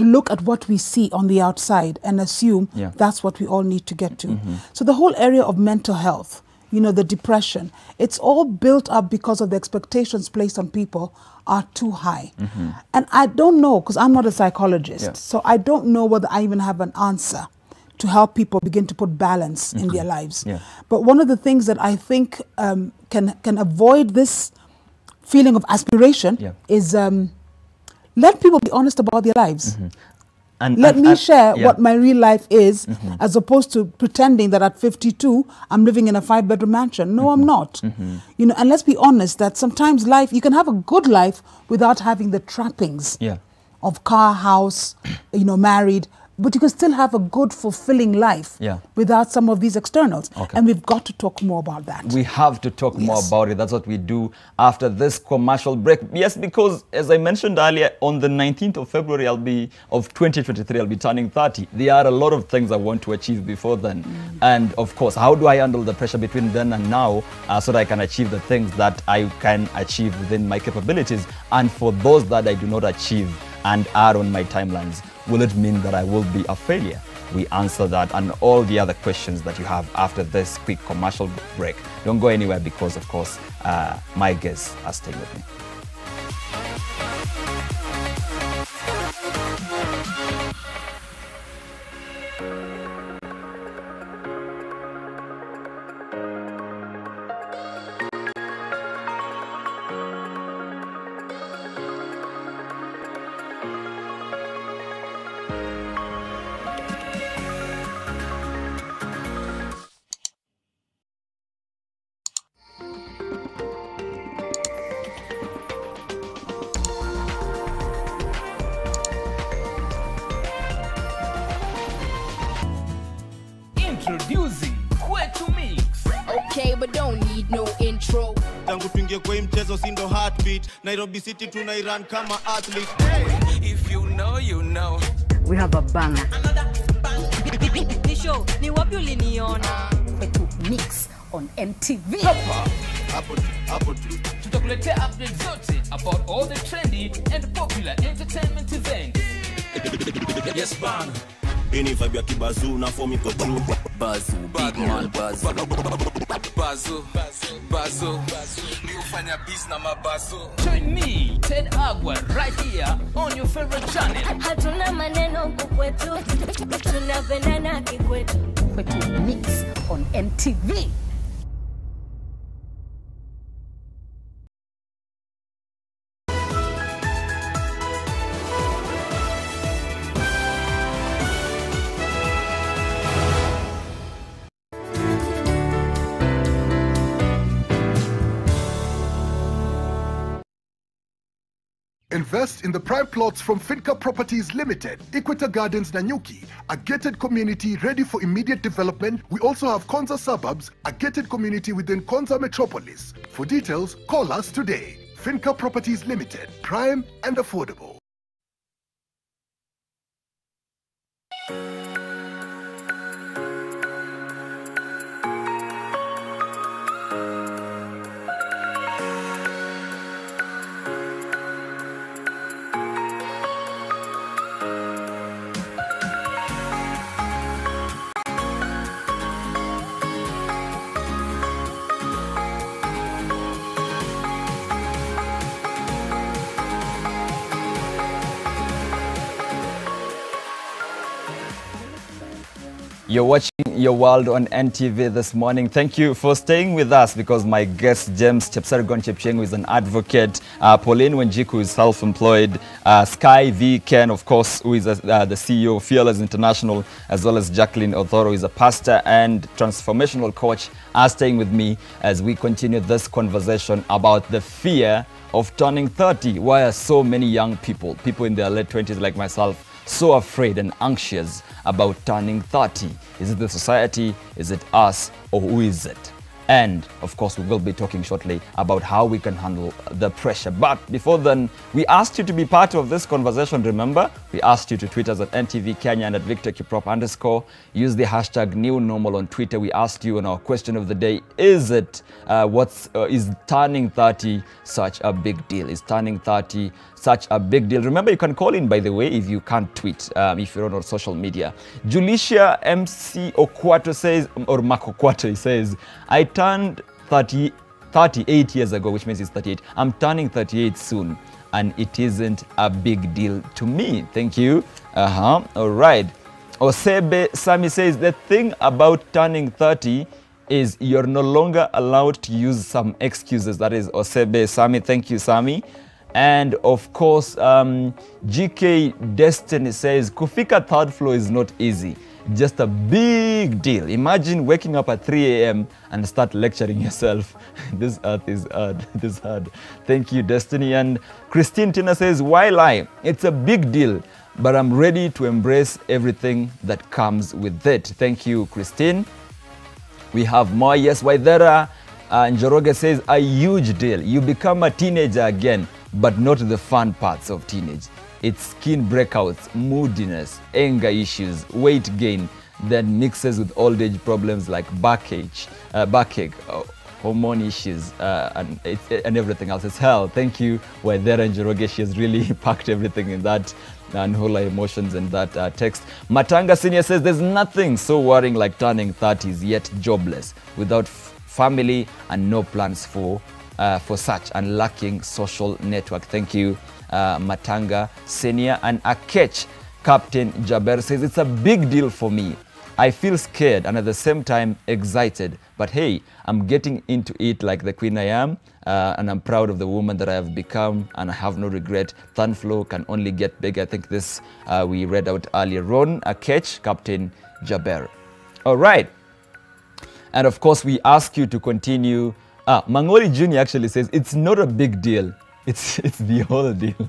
look at what we see on the outside and assume that's what we all need to get to. So the whole area of mental health, you know, the depression, it's all built up because of the expectations placed on people are too high. And I don't know, because I'm not a psychologist, so I don't know whether I even have an answer to help people begin to put balance in their lives. But one of the things that I think can avoid this feeling of aspiration is let people be honest about their lives. And let me share what my real life is, as opposed to pretending that at 52, I'm living in a 5-bedroom mansion. No, I'm not. You know, and let's be honest that sometimes life, you can have a good life without having the trappings of car, house, you know, married, but you can still have a good, fulfilling life without some of these externals. And we've got to talk more about that. We have to talk more about it. That's what we do after this commercial break. Yes, because as I mentioned earlier, on the 19th of February, of 2023, I'll be turning 30. There are a lot of things I want to achieve before then. And of course, how do I handle the pressure between then and now so that I can achieve the things that I can achieve within my capabilities? And for those that I do not achieve and are on my timelines, will it mean that I will be a failure? We answer that and all the other questions that you have after this quick commercial break. Don't go anywhere because, of course, my guests are staying with me. tangu tuingie kwa hii mchezo sindo heartbeat. Nairobi City tunairan kama athlete. If you know, you know. We have a banger. Ni show, ni wapi uliniona? Kwetu Mix on MTV. Hapo tu. Tutakuletea updates zote about all the trendy and popular entertainment events. Yes, bana. Ini vibe ya kibazu na form iko true. Bazu, big man, bazu. Bazu. Mi ufanya biz na mabazu. Join me, Ted Agua, right here on your favorite channel. Hatuna maneno kukwetu, tunapendana kikwetu. Kwetu Mix on MTV. Invest in the prime plots from Finca Properties Limited, Equator Gardens Nanyuki, a gated community ready for immediate development. We also have Konza Suburbs, a gated community within Konza Metropolis. For details, call us today. Finca Properties Limited, prime and affordable. You're watching Your World on NTV this morning. Thank you for staying with us because my guest, James Chepsargon Chepcheng, who is an advocate, Pauline Wenjiku, who is self-employed, Sky V. Ken, of course, who is the CEO of Fearless International, as well as Jacqueline Othoro, who is a pastor and transformational coach, are staying with me as we continue this conversation about the fear of turning 30. Why are so many young people in their late 20s like myself, so afraid and anxious about turning 30? Is it the society? Is it us? Or who is it? And of course, we will be talking shortly about how we can handle the pressure. But before then, we asked you to be part of this conversation. Remember, we asked you to tweet us at NTV Kenya and at Victor Kiprop _. Use the hashtag #NewNormal on Twitter. We asked you on our question of the day, is turning 30 such a big deal? Is turning 30 such a big deal? Remember, you can call in, by the way, if you can't tweet, if you're on social media. Julicia MC Okwato says, or Makokwato, he says, I turned 38 years ago, which means he's 38. I'm turning 38 soon, and it isn't a big deal to me. Thank you. All right. Osebe Sami says, the thing about turning 30 is you're no longer allowed to use some excuses. That is Osebe Sami. Thank you, Sami. And of course, GK Destiny says, kufika third floor is not easy. Just a big deal. Imagine waking up at 3 a.m. and start lecturing yourself. This earth is hard. This is hard. Thank you, Destiny. And Christine Tina says, why lie? It's a big deal, but I'm ready to embrace everything that comes with it. Thank you, Christine. We have more. Yes, Waidera Njoroge says, a huge deal. You become a teenager again, but not the fun parts of teenage. It's skin breakouts, moodiness, anger issues, weight gain, then mixes with old age problems like backache, hormone issues, and everything else. It's hell. Thank you, Waidera Njoroge. She has really packed everything in that and whole emotions in that text. Matanga Senior says, there's nothing so worrying like turning 30s yet jobless, without family and no plans for such, and lacking social network. Thank you, Matanga Senior. And Akech Captain Jaber says, it's a big deal for me. I feel scared and at the same time excited, but hey, I'm getting into it like the queen I am, and I'm proud of the woman that I have become, and I have no regret. Third floor can only get bigger. I think this we read out earlier on. Akech Captain Jaber. All right. And of course, we ask you to continue. Mangori Jr. actually says, it's not a big deal. It's the whole deal.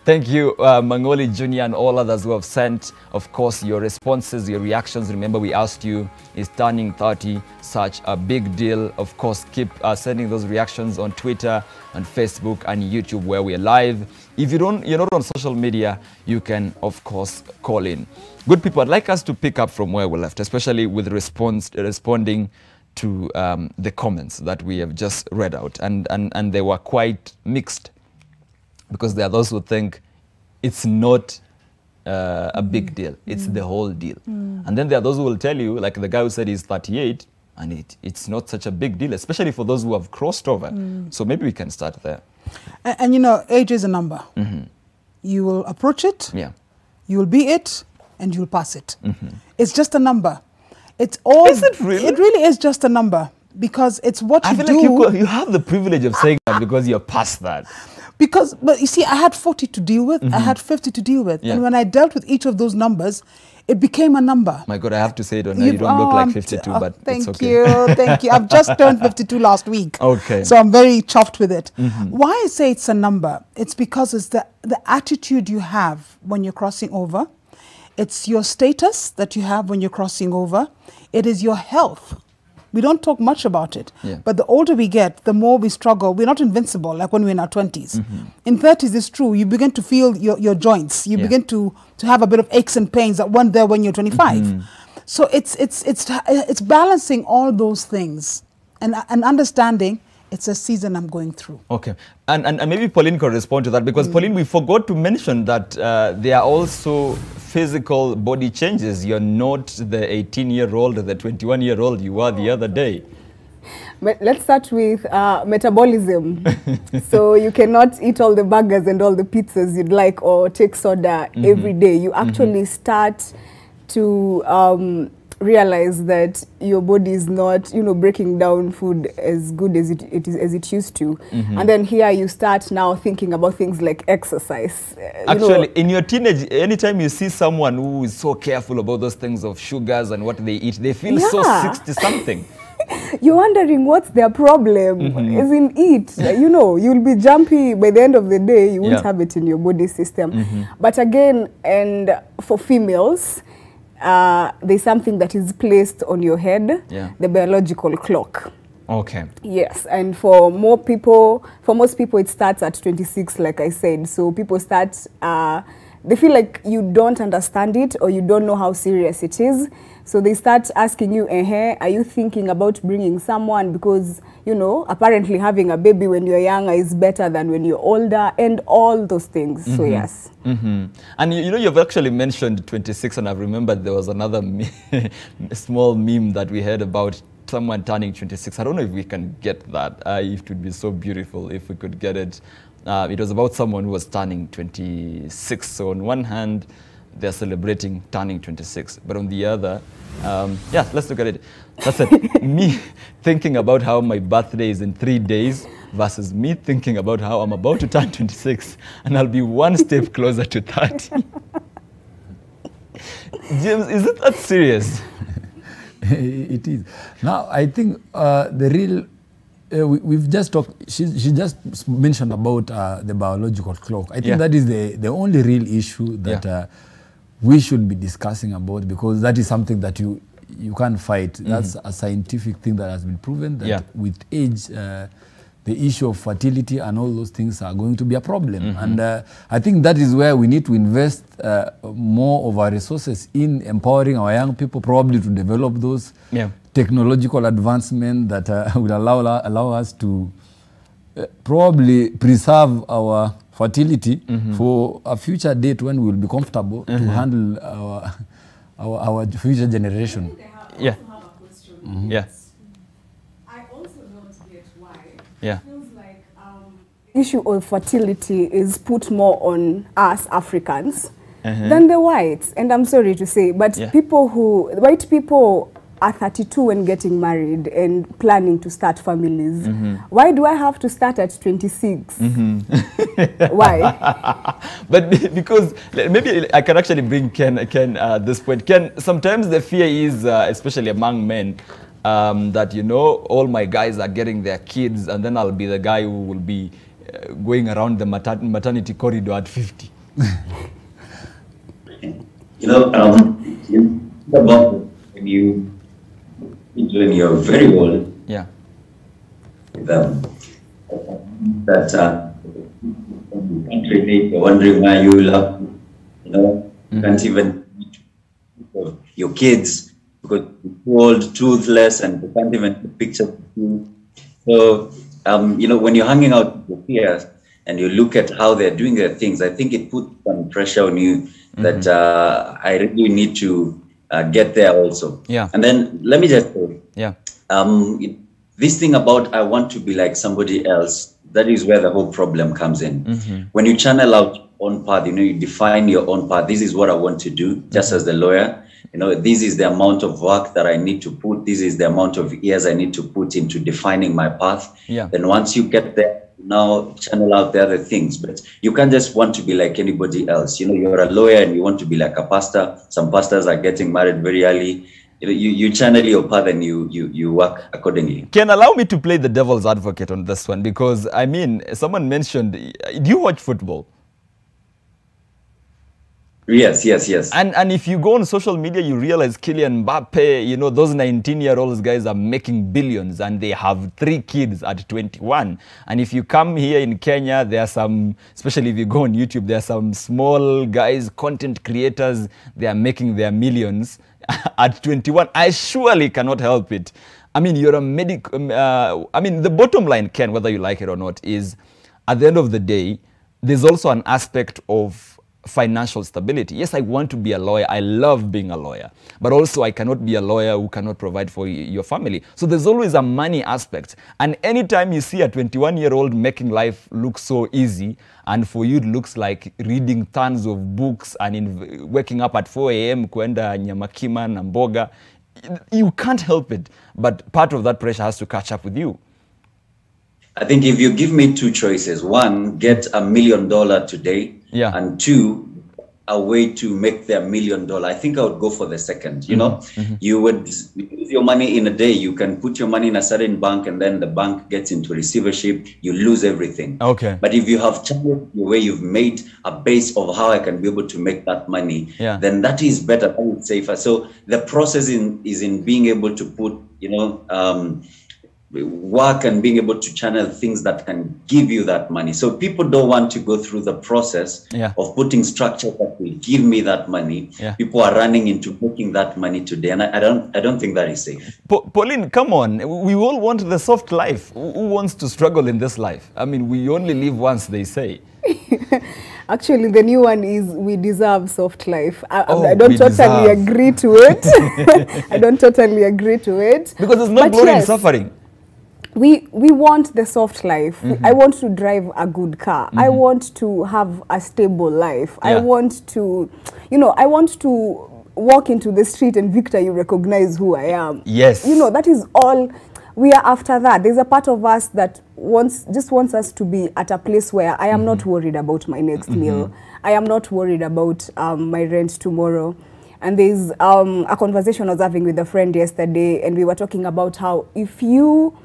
Thank you, Mangoli Jr. and all others who have sent, of course, your responses, your reactions. Remember, we asked you, is turning 30 such a big deal? Of course, keep sending those reactions on Twitter and Facebook and YouTube where we're live. If you're not on social media, you can, of course, call in. Good people, I'd like us to pick up from where we left, especially with responding to the comments that we have just read out. And they were quite mixed, because there are those who think it's not a big deal. It's the whole deal. And then there are those who will tell you, like the guy who said he's 38, and it's not such a big deal, especially for those who have crossed over. So maybe we can start there. And you know, age is a number. You will approach it, you will be it, and you'll pass it. It's just a number. It's all. Is it really? It really is just a number, because it's what you do. I feel like you have the privilege of saying that because you're past that. But you see, I had 40 to deal with, I had 50 to deal with. And when I dealt with each of those numbers, it became a number. My God, I have to say it, you don't look like 52, but it's okay. Thank you. I've just turned 52 last week. Okay. So I'm very chuffed with it. Why I say it's a number, it's because it's the attitude you have when you're crossing over. It's your status that you have when you're crossing over. It is your health. We don't talk much about it, but the older we get, the more we struggle. We're not invincible like when we're in our 20s. In 30s, it's true. You begin to feel your joints. You begin to have a bit of aches and pains that weren't there when you're 25. So it's balancing all those things and understanding it's a season I'm going through. Okay. And maybe Pauline can respond to that, because Pauline, we forgot to mention that there are also physical body changes. You're not the 18-year-old or the 21-year-old you were the other day. But let's start with metabolism. So you cannot eat all the burgers and all the pizzas you'd like, or take soda every day. You actually start to realize that your body is not, breaking down food as good as it used to. And then here you start now thinking about things like exercise. Actually, in your teenage, anytime you see someone who is so careful about those things of sugars and what they eat, they feel so 60-something. You're wondering what's their problem, is in it. You'll be jumpy by the end of the day. You won't have it in your body system. But again, and for females, there's something that is placed on your head, the biological clock. Okay. Yes, and for most people, it starts at 26, like I said. So people start, they feel like you don't understand it, or you don't know how serious it is. So they start asking you, are you thinking about bringing someone? Because, apparently having a baby when you're younger is better than when you're older, and all those things. So yes. And you've actually mentioned 26, and I remember there was another small meme that we heard about someone turning 26. I don't know if we can get that. It would be so beautiful if we could get it. It was about someone who was turning 26. So on one hand, they're celebrating turning 26, but on the other, let's look at it. That's it. Me thinking about how my birthday is in 3 days versus me thinking about how I'm about to turn 26 and I'll be one step closer to 30. James, is it that serious? It is. Now, I think the real, we've just talked, she just mentioned about the biological clock. I think that is the only real issue that we should be discussing about, because that is something that you can't fight. That's a scientific thing that has been proven, that with age, the issue of fertility and all those things are going to be a problem. And I think that is where we need to invest more of our resources in empowering our young people, probably to develop those technological advancements that will allow us to probably preserve our fertility for a future date when we will be comfortable to handle our future generation. Yeah. I also don't get why. Yeah. It feels like the issue of fertility is put more on us Africans than the whites. And I'm sorry to say, but white people are 32 when getting married and planning to start families. Why do I have to start at 26? Why? But because maybe I can actually bring Ken at this point. Ken, sometimes the fear is, especially among men, that, all my guys are getting their kids, and then I'll be the guy who will be going around the maternity corridor at 50. You know, about when you're very old. Yeah. That you can't relate. You're wondering why you love. You know, you can't even your kids because you're too old, toothless, and you can't even take pictures of you. So, you know, when you're hanging out with your peers and you look at how they're doing their things, I think it puts some pressure on you that I really need to get there also. Yeah. And then let me just say, yeah. This thing about I want to be like somebody else, that is where the whole problem comes in. When you channel out your own path, you know, you define your own path. This is what I want to do, just as the lawyer. You know, this is the amount of work that I need to put. This is the amount of years I need to put into defining my path. Yeah. Then once you get there, now channel out the other things. But you can't just want to be like anybody else. You know, you're a lawyer and you want to be like a pastor. Some pastors are getting married very early. You know, you channel your path and you work accordingly. Can allow me to play the devil's advocate on this one, because I mean, someone mentioned, do you watch football? Yes. And if you go on social media, you realize Kylian Mbappe, you know, those 19-year-old guys are making billions and they have 3 kids at 21. And if you come here in Kenya, there are some, especially if you go on YouTube, there are some small guys, content creators, they are making their millions at 21. I surely cannot help it. I mean, you're a I mean, the bottom line, Ken, whether you like it or not, is at the end of the day, there's also an aspect of financial stability. Yes, I want to be a lawyer. I love being a lawyer. But also I cannot be a lawyer who cannot provide for your family. So there's always a money aspect. And anytime you see a 21-year-old making life look so easy, and for you it looks like reading tons of books and waking up at 4 a.m. kuenda nyamakima na mboga, you can't help it. But part of that pressure has to catch up with you. I think if you give me 2 choices, 1, get $1 million today, and 2, a way to make their $1 million. I think I would go for the second. You know, you would use your money in a day. You can put your money in a certain bank, and then the bank gets into receivership. You lose everything. Okay. But if you have channeled the way you've made a base of how I can be able to make that money, then that is better, that is safer. So the process is in being able to put, you know, work and being able to channel things that can give you that money. So people don't want to go through the process of putting structure that will give me that money. People are running into making that money today, and I don't think that is safe. Pauline, come on, we all want the soft life. Who wants to struggle in this life? I mean, we only live once, they say. Actually, the new one is we deserve soft life. I don't totally agree to it. I don't totally agree to it. Because there's no glory in suffering. We want the soft life. I want to drive a good car. I want to have a stable life. I want to, you know, I want to walk into the street and Victor, you recognize who I am. Yes. You know, that is all we are after that. There's a part of us that just wants us to be at a place where I am not worried about my next meal. I am not worried about my rent tomorrow. And there's a conversation I was having with a friend yesterday, and we were talking about how if you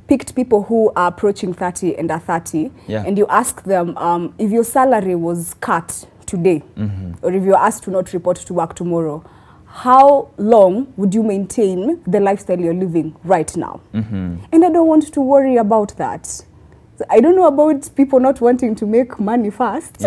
picked people who are approaching 30 and are 30, and you ask them if your salary was cut today, or if you're asked to not report to work tomorrow, how long would you maintain the lifestyle you're living right now? And I don't want to worry about that. So I don't know about people not wanting to make money fast.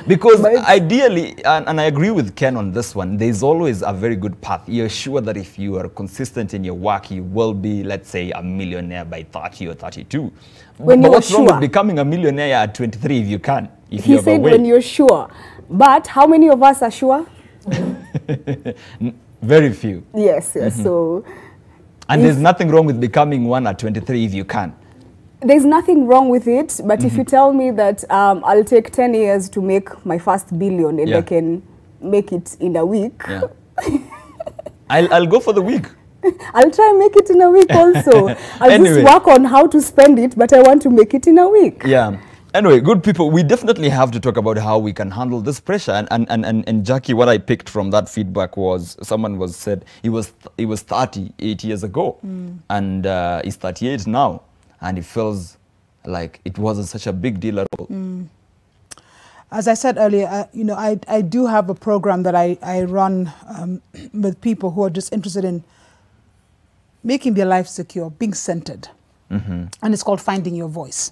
Because ideally, and I agree with Ken on this one, there's always a very good path. You're sure that if you are consistent in your work, you will be, let's say, a millionaire by 30 or 32. But what's wrong with becoming a millionaire at 23 if you can? If he said when you're sure. But how many of us are sure? Very few. Yes, so... And there's nothing wrong with becoming one at 23 if you can. There's nothing wrong with it, but if you tell me that I'll take 10 years to make my first billion and I can make it in a week. I'll go for the week. I'll try and make it in a week also. I'll just work on how to spend it, but I want to make it in a week. Anyway, good people, we definitely have to talk about how we can handle this pressure. And Jackie, what I picked from that feedback was someone said he was 38 years ago, and he's 38 now. And it feels like it wasn't such a big deal at all. as I said earlier, you know, I do have a program that I run with people who are just interested in making their life secure, being centered. And it's called Finding Your Voice.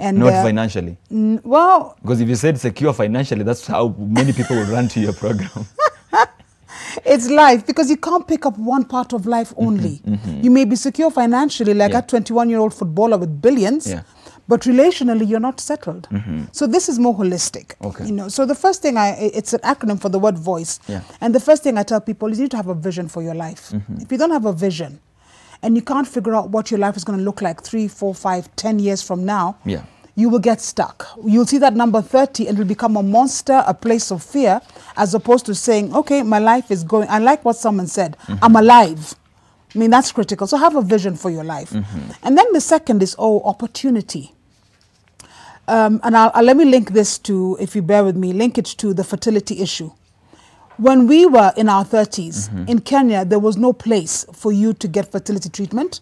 And not financially. Well, because if you said secure financially, that's how many people will run to your program. It's life, because you can't pick up one part of life only. You may be secure financially, like a 21-year-old footballer with billions, but relationally you're not settled. So this is more holistic. You know, so the first thing it's an acronym for the word voice. And the first thing I tell people is you need to have a vision for your life. If you don't have a vision and you can't figure out what your life is going to look like 3, 4, 5, 10 years from now, you will get stuck. You'll see that number 30 and it will become a monster, a place of fear, as opposed to saying, okay, my life is going, I like what someone said, I'm alive. I mean, that's critical. So have a vision for your life. And then the second is, opportunity. And let me link this to, if you bear with me, link it to the fertility issue. When we were in our 30s, in Kenya, there was no place for you to get fertility treatment,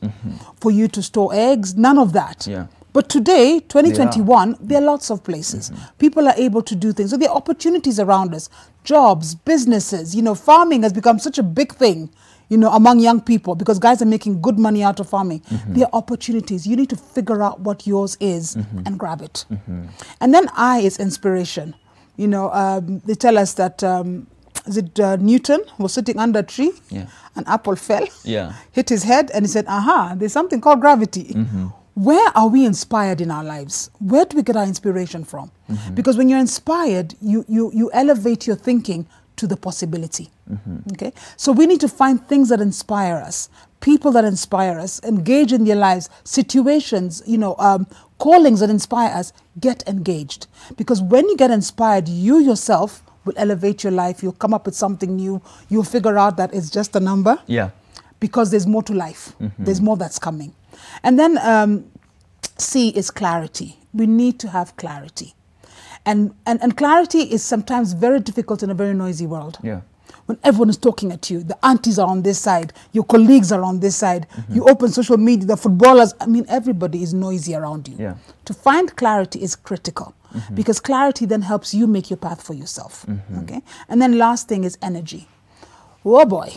for you to store eggs, none of that. But today, 2021, there are lots of places. People are able to do things. So there are opportunities around us, jobs, businesses. You know, farming has become such a big thing, you know, among young people, because guys are making good money out of farming. There are opportunities. You need to figure out what yours is and grab it. And then I is inspiration. You know, they tell us that, is it Newton was sitting under a tree, an apple fell, hit his head, and he said, aha, there's something called gravity. Where are we inspired in our lives? Where do we get our inspiration from? Because when you're inspired, you elevate your thinking to the possibility. Okay, so we need to find things that inspire us, people that inspire us, engage in their lives, situations, you know, callings that inspire us. Get engaged, because when you get inspired, you yourself will elevate your life. You'll come up with something new. You'll figure out that it's just a number. Because there's more to life. There's more that's coming. And then C is clarity. We need to have clarity. And clarity is sometimes very difficult in a very noisy world. When everyone is talking at you, the aunties are on this side, your colleagues are on this side, you open social media, the footballers, I mean, everybody is noisy around you. To find clarity is critical, because clarity then helps you make your path for yourself. Okay. And then last thing is energy. Oh boy,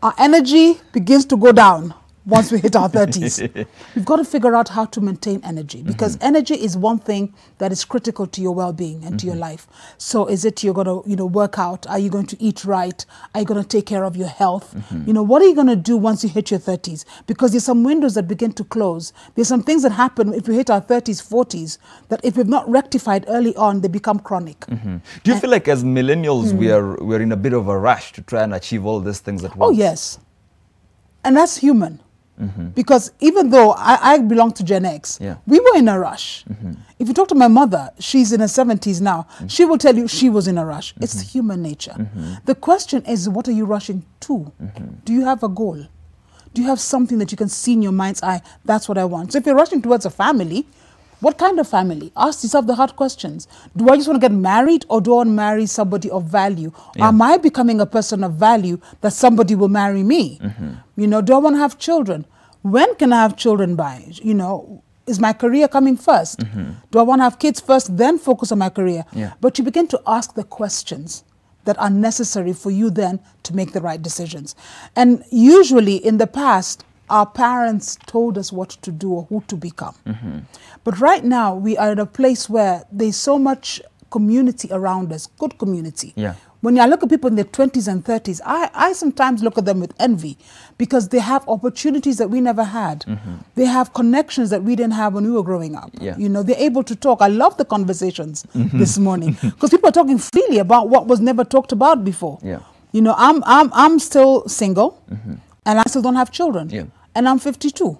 our energy begins to go down once we hit our 30s. We've got to figure out how to maintain energy, because energy is one thing that is critical to your well-being and to your life. So is it you're going to, you know, work out? Are you going to eat right? Are you going to take care of your health? You know, what are you going to do once you hit your 30s? Because there's some windows that begin to close. There's some things that happen if we hit our 30s, 40s, that if we've not rectified early on, they become chronic. Do you feel like as millennials, we're in a bit of a rush to try and achieve all these things at once? Oh, yes. And that's human. Because even though I belong to Gen X, we were in a rush. If you talk to my mother, she's in her 70s now, she will tell you she was in a rush. It's human nature. The question is, what are you rushing to? Do you have a goal? Do you have something that you can see in your mind's eye? That's what I want. So if you're rushing towards a family, what kind of family? Ask yourself the hard questions. Do I just want to get married, or do I want to marry somebody of value? Am I becoming a person of value that somebody will marry me? You know, do I want to have children? When can I have children by? You know, is my career coming first? Do I want to have kids first, then focus on my career? But you begin to ask the questions that are necessary for you then to make the right decisions. And usually in the past, our parents told us what to do or who to become. But right now, we are in a place where there's so much community around us, good community. When I look at people in their 20s and 30s, I sometimes look at them with envy, because they have opportunities that we never had. They have connections that we didn't have when we were growing up. You know, they're able to talk. I love the conversations this morning, because people are talking freely about what was never talked about before. You know, I'm still single, and I still don't have children. And I'm 52.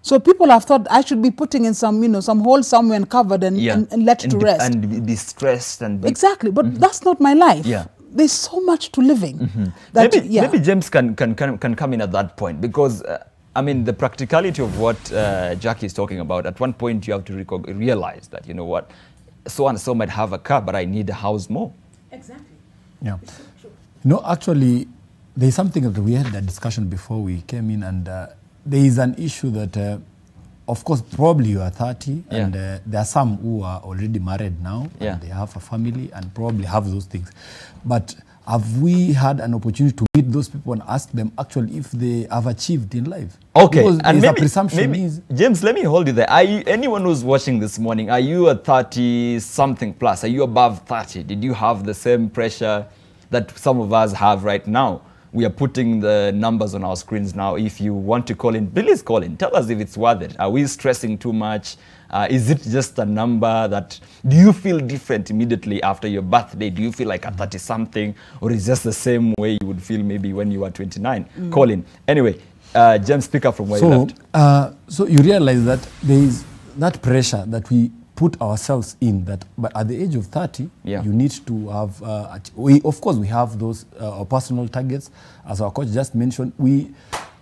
So people have thought I should be putting in some, you know, some hole somewhere and covered and let to rest. And be stressed. And exactly, but that's not my life. There's so much to living. That, maybe James can come in at that point, because I mean, the practicality of what Jackie is talking about, at one point you have to realize that, you know what, so and so might have a car, but I need a house more. Exactly. Yeah. No, actually, there's something that we had a discussion before we came in, and there is an issue that of course, probably you are 30, Yeah. and there are some who are already married now, Yeah. and they have a family and probably have those things. But have we had an opportunity to meet those people and ask them actually if they have achieved in life? Okay, Because and there's a maybe, presumption maybe is James, let me hold you there. Are you, anyone who's watching this morning, are you a 30-something plus? Are you above 30? Did you have the same pressure that some of us have right now? We are putting the numbers on our screens now. If you want to call in, please call in. Tell us if it's worth it. Are we stressing too much? Is it just a number that, do you feel different immediately after your birthday? Do you feel like a 30-something, or is just the same way you would feel maybe when you were 29? Call in. Anyway, James, pick up from where you left. So you realize that there is that pressure that we put ourselves in, that but at the age of 30, Yeah. you need to have, of course, we have those our personal targets, as our coach just mentioned.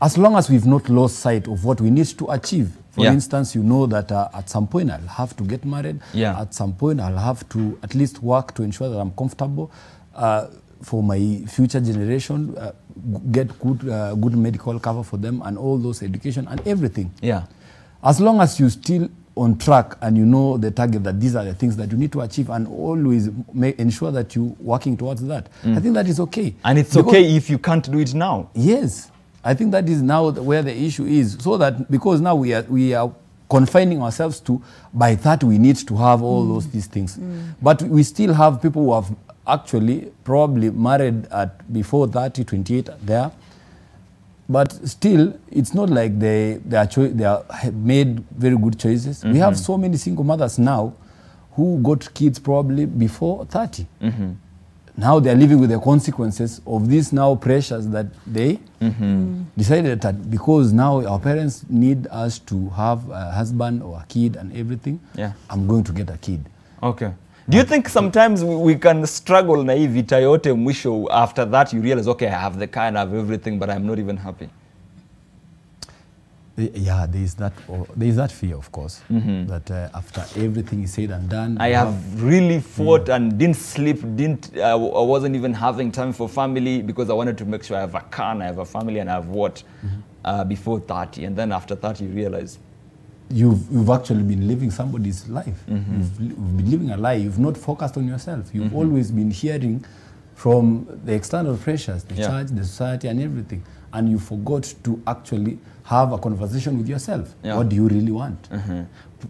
As long as we've not lost sight of what we need to achieve. For Yeah. instance, you know that at some point I'll have to get married. Yeah. At some point I'll have to at least work to ensure that I'm comfortable for my future generation, get good medical cover for them and all those education and everything. Yeah. As long as you're still on track and you know the target, that these are the things that you need to achieve, and always ensure that you're working towards that. I think that is okay. And it's okay if you can't do it now. Yes. I think that is now where the issue is. So that, because now we are confining ourselves to, by 30 we need to have all these things. But we still have people who have actually probably married at before 30, 28 there. But still, it's not like they have made very good choices. We have so many single mothers now who got kids probably before 30. Now they're living with the consequences of these now pressures that they decided that because now our parents need us to have a husband or a kid and everything, I'm going to get a kid. Okay. Do you think sometimes we can struggle na hii vita yote mwisho, after that you realize, okay, I have the car and I have everything, but I'm not even happy? Yeah, there is that fear, of course, that after everything is said and done, I have really fought and didn't sleep, I wasn't even having time for family because I wanted to make sure I have a car and I have a family and I have what before 30, and then after 30 you realize you've actually been living somebody's life. You've been living a lie. You've not focused on yourself. You've always been hearing from the external pressures, the church, the society, and everything, and you forgot to actually have a conversation with yourself. What do you really want?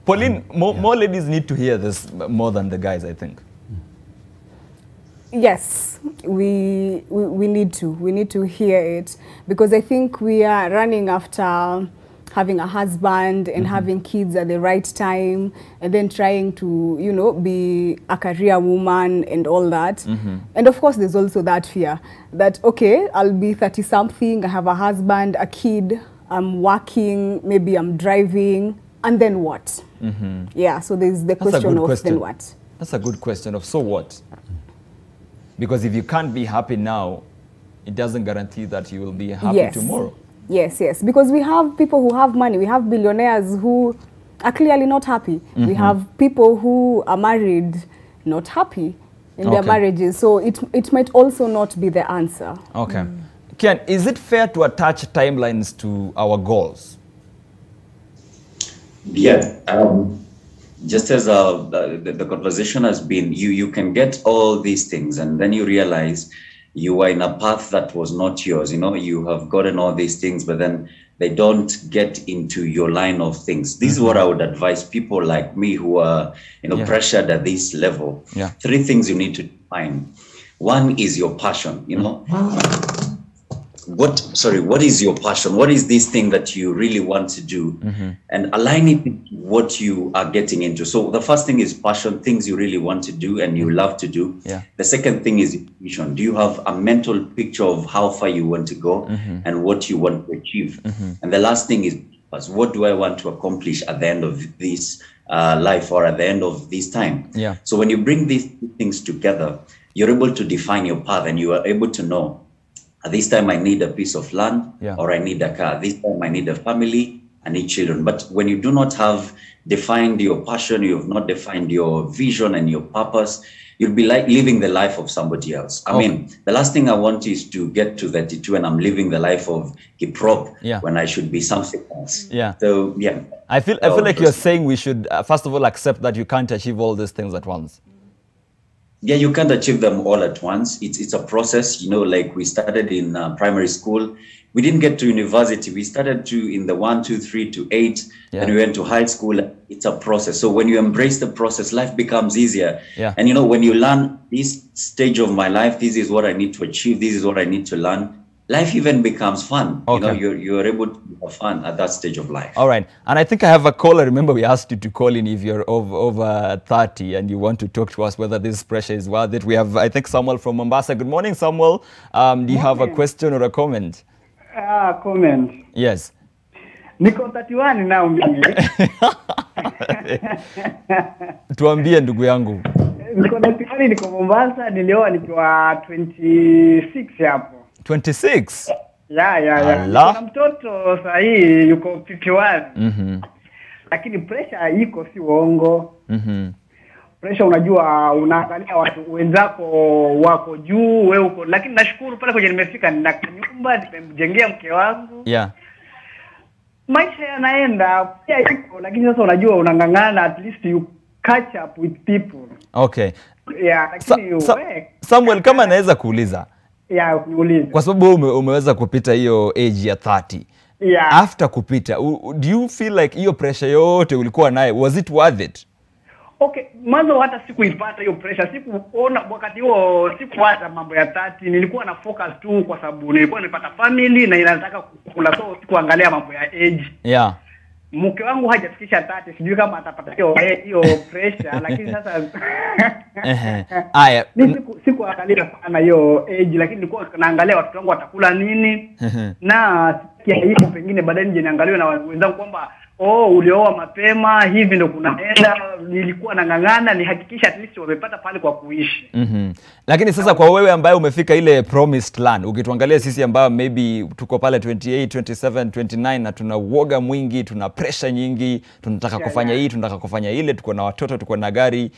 Pauline, more ladies need to hear this more than the guys, I think. Yes, we need to. We need to hear it, because I think we are running after having a husband and having kids at the right time, and then trying to, you know, be a career woman and all that. And of course, there's also that fear that, okay, I'll be 30-something, I have a husband, a kid, I'm working, maybe I'm driving, and then what? Yeah, so there's the question of then what? That's a good question of so what? Because if you can't be happy now, it doesn't guarantee that you will be happy tomorrow. Yes, yes, because we have people who have money. We have billionaires who are clearly not happy. We have people who are married, not happy in their marriages. So it might also not be the answer. Okay. Ken, is it fair to attach timelines to our goals? Yeah. Just as the conversation has been, you can get all these things and then you realize you are in a path that was not yours. You know, you have gotten all these things, but then they don't get into your line of things. This is what I would advise people like me who are, you know, pressured at this level. 3 things you need to find. One is your passion, you know. What is your passion? What is this thing that you really want to do? And align it with what you are getting into. So the first thing is passion, things you really want to do and you love to do. The second thing is vision. Do you have a mental picture of how far you want to go and what you want to achieve? And the last thing is, what do I want to accomplish at the end of this life or at the end of this time? So when you bring these things together, you're able to define your path and you are able to know, at this time I need a piece of land or I need a car. This time I need a family, I need children. But when you do not have defined your passion, you have not defined your vision and your purpose, you'll be like living the life of somebody else. I mean, the last thing I want is to get to 32 and I'm living the life of Kiprop when I should be something else. Yeah. So, yeah. I feel like you're saying we should, first of all, accept that you can't achieve all these things at once. Yeah, you can't achieve them all at once. It's a process, you know, like we started in primary school. We didn't get to university. We started in the 1, 2, 3 to 8, and we went to high school. It's a process. So when you embrace the process, life becomes easier. Yeah. And, you know, when you learn this stage of my life, this is what I need to achieve. This is what I need to learn. Life even becomes fun. You know, you're able to have fun at that stage of life. All right. And I think I have a caller. Remember, we asked you to call in if you're over 30 and you want to talk to us whether this pressure is worth it. We have, I think, Samuel from Mombasa. Good morning, Samuel. Do you have a question or a comment? Comment. Yes. Niko 31 now mimi. Tuambie ndugu yangu. Niko 31, niko Mombasa, nilioa nikiwa 26 hapo. 26? Yeah. Kuna mtoto sahi yuko 51. Lakini pressure iko si uongo. Pressure unajua unaangalia watu wenzako wako juu, wewe uko, lakini nashukuru pale kwenye nimefika nina nyumba, nimemjengea mke wangu. Yeah. Maisha yanaenda pia iko, lakini sasa unajua unangangana, at least you catch up with people. Okay. Yeah, lakini Samuel, kama naweza kuuliza. Yeah, niulize. Kwa sababu umeweza kupita hiyo age ya 30. Yeah. After kupita, do you feel like hiyo pressure yote ulikuwa naye, was it worth it? Okay, mwanzo hata sikuipata hiyo pressure, sikuona wakati huo, sikuwaza mambo ya 30, nilikuwa na focus tu kwa sababu nilikuwa nimepata family na inataka kukula, so sikuangalia mambo ya age. Yeah. Mke wangu hajafikisha 30, sijui kama atapata hiyo pressure, lakini sasa aya, sikuangalia sana hiyo age, lakini nilikuwa naangalia watoto wangu watakula nini na kia hiyo pengine baadaye nje niangaliwe na wenzangu kwamba ulioa mapema hivi ndo kunaenda. Nilikuwa nangangana nihakikisha at least wamepata pale kwa kuishi. Lakini sasa kwa wewe ambaye umefika ile promised land, ukituangalia sisi ambao maybe tuko pale 28, 27, 29 na tuna uoga mwingi, tuna pressure nyingi, tunataka kufanya hii, tunataka kufanya ile, tuko na watoto, tuko na gari.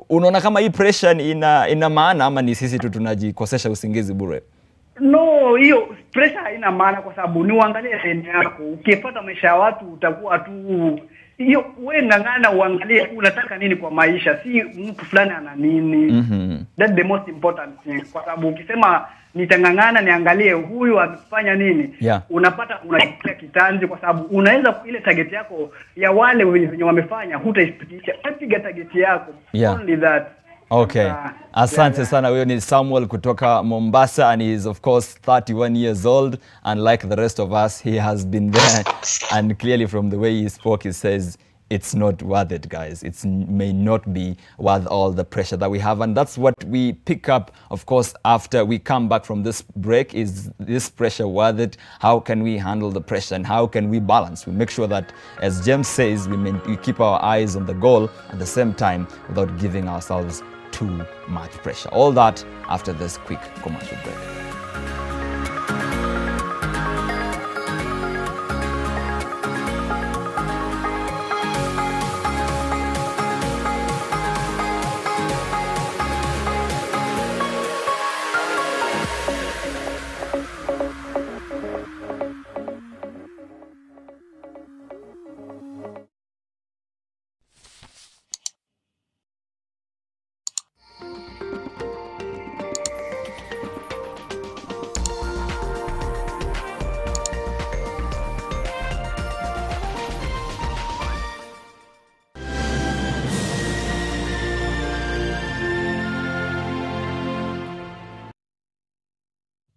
Unaona kama hii pressure ina maana ama ni sisi tu tunajikosesha usingizi bure? No, hiyo pressure haina maana kwa sababu ni uangalie sehemu yako. Ukipata maisha ya watu utakuwa tu hiyo, wewe ngangana uangalie unataka nini kwa maisha, si mtu fulani ana nini. That's the most important thing. Kwa sababu ukisema nitangangana niangalie huyu amefanya nini, unapata unajitia kitanzi kwa sababu unaweza ile target yako ya wale wenye wamefanya hutaifikisha. Piga target yako. Only that. Okay. Asante sana. Huyo ni Samuel kutoka Mombasa and he is of course 31 years old, and like the rest of us he has been there and clearly from the way he spoke he says it's not worth it, guys. It may not be worth all the pressure that we have, and that's what we pick up, of course, after we come back from this break. Is this pressure worth it? How can we handle the pressure and how can we balance? We make sure that, as James says, we keep our eyes on the goal at the same time without giving ourselves too much pressure. All that after this quick commercial break.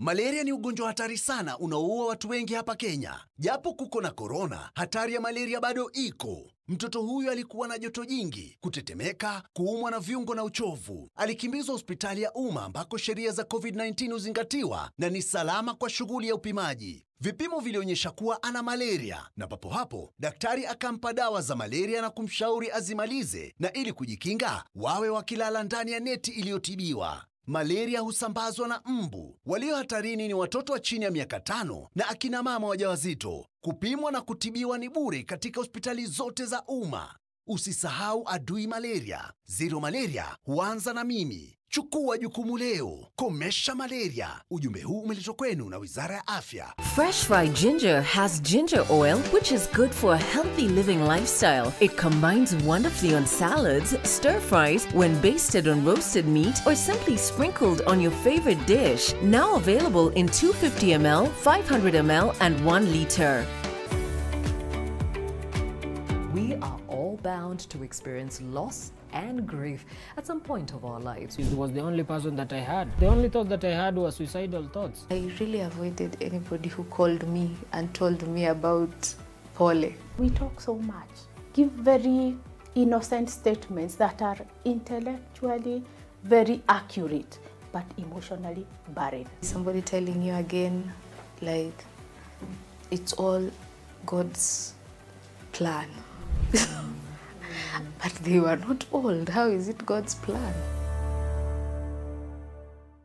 Malaria ni ugonjwa hatari sana unaoua watu wengi hapa Kenya. Japo kuko na corona, hatari ya malaria bado iko. Mtoto huyu alikuwa na joto jingi, kutetemeka, kuumwa na viungo na uchovu. Alikimbizwa hospitali ya umma ambako sheria za COVID-19 huzingatiwa na ni salama kwa shughuli ya upimaji. Vipimo vilionyesha kuwa ana malaria, na papo hapo daktari akampa dawa za malaria na kumshauri azimalize, na ili kujikinga wawe wakilala ndani ya neti iliyotibiwa. Malaria husambazwa na mbu. Walio hatarini ni watoto wa chini ya miaka 5 na akina mama wajawazito. Kupimwa na kutibiwa ni bure katika hospitali zote za umma. Usisahau adui malaria. Zero malaria huanza na mimi. Chukua jukumu leo. Komesha malaria. Ujumbe huu umeletwa kwenu na Wizara ya Afya. Fresh fried ginger has ginger oil, which is good for a healthy living lifestyle. It combines wonderfully on salads, stir fries, when basted on roasted meat, or simply sprinkled on your favorite dish. Now available in 250 ml, 500 ml, and 1 liter. We are all bound to experience loss and grief at some point of our lives. He was the only person that I had. The only thought that I had was suicidal thoughts. I really avoided anybody who called me and told me about Pole. We talk so much, give very innocent statements that are intellectually very accurate, but emotionally barren. Somebody telling you again, like, it's all God's plan. But they were not old. How is it God's plan?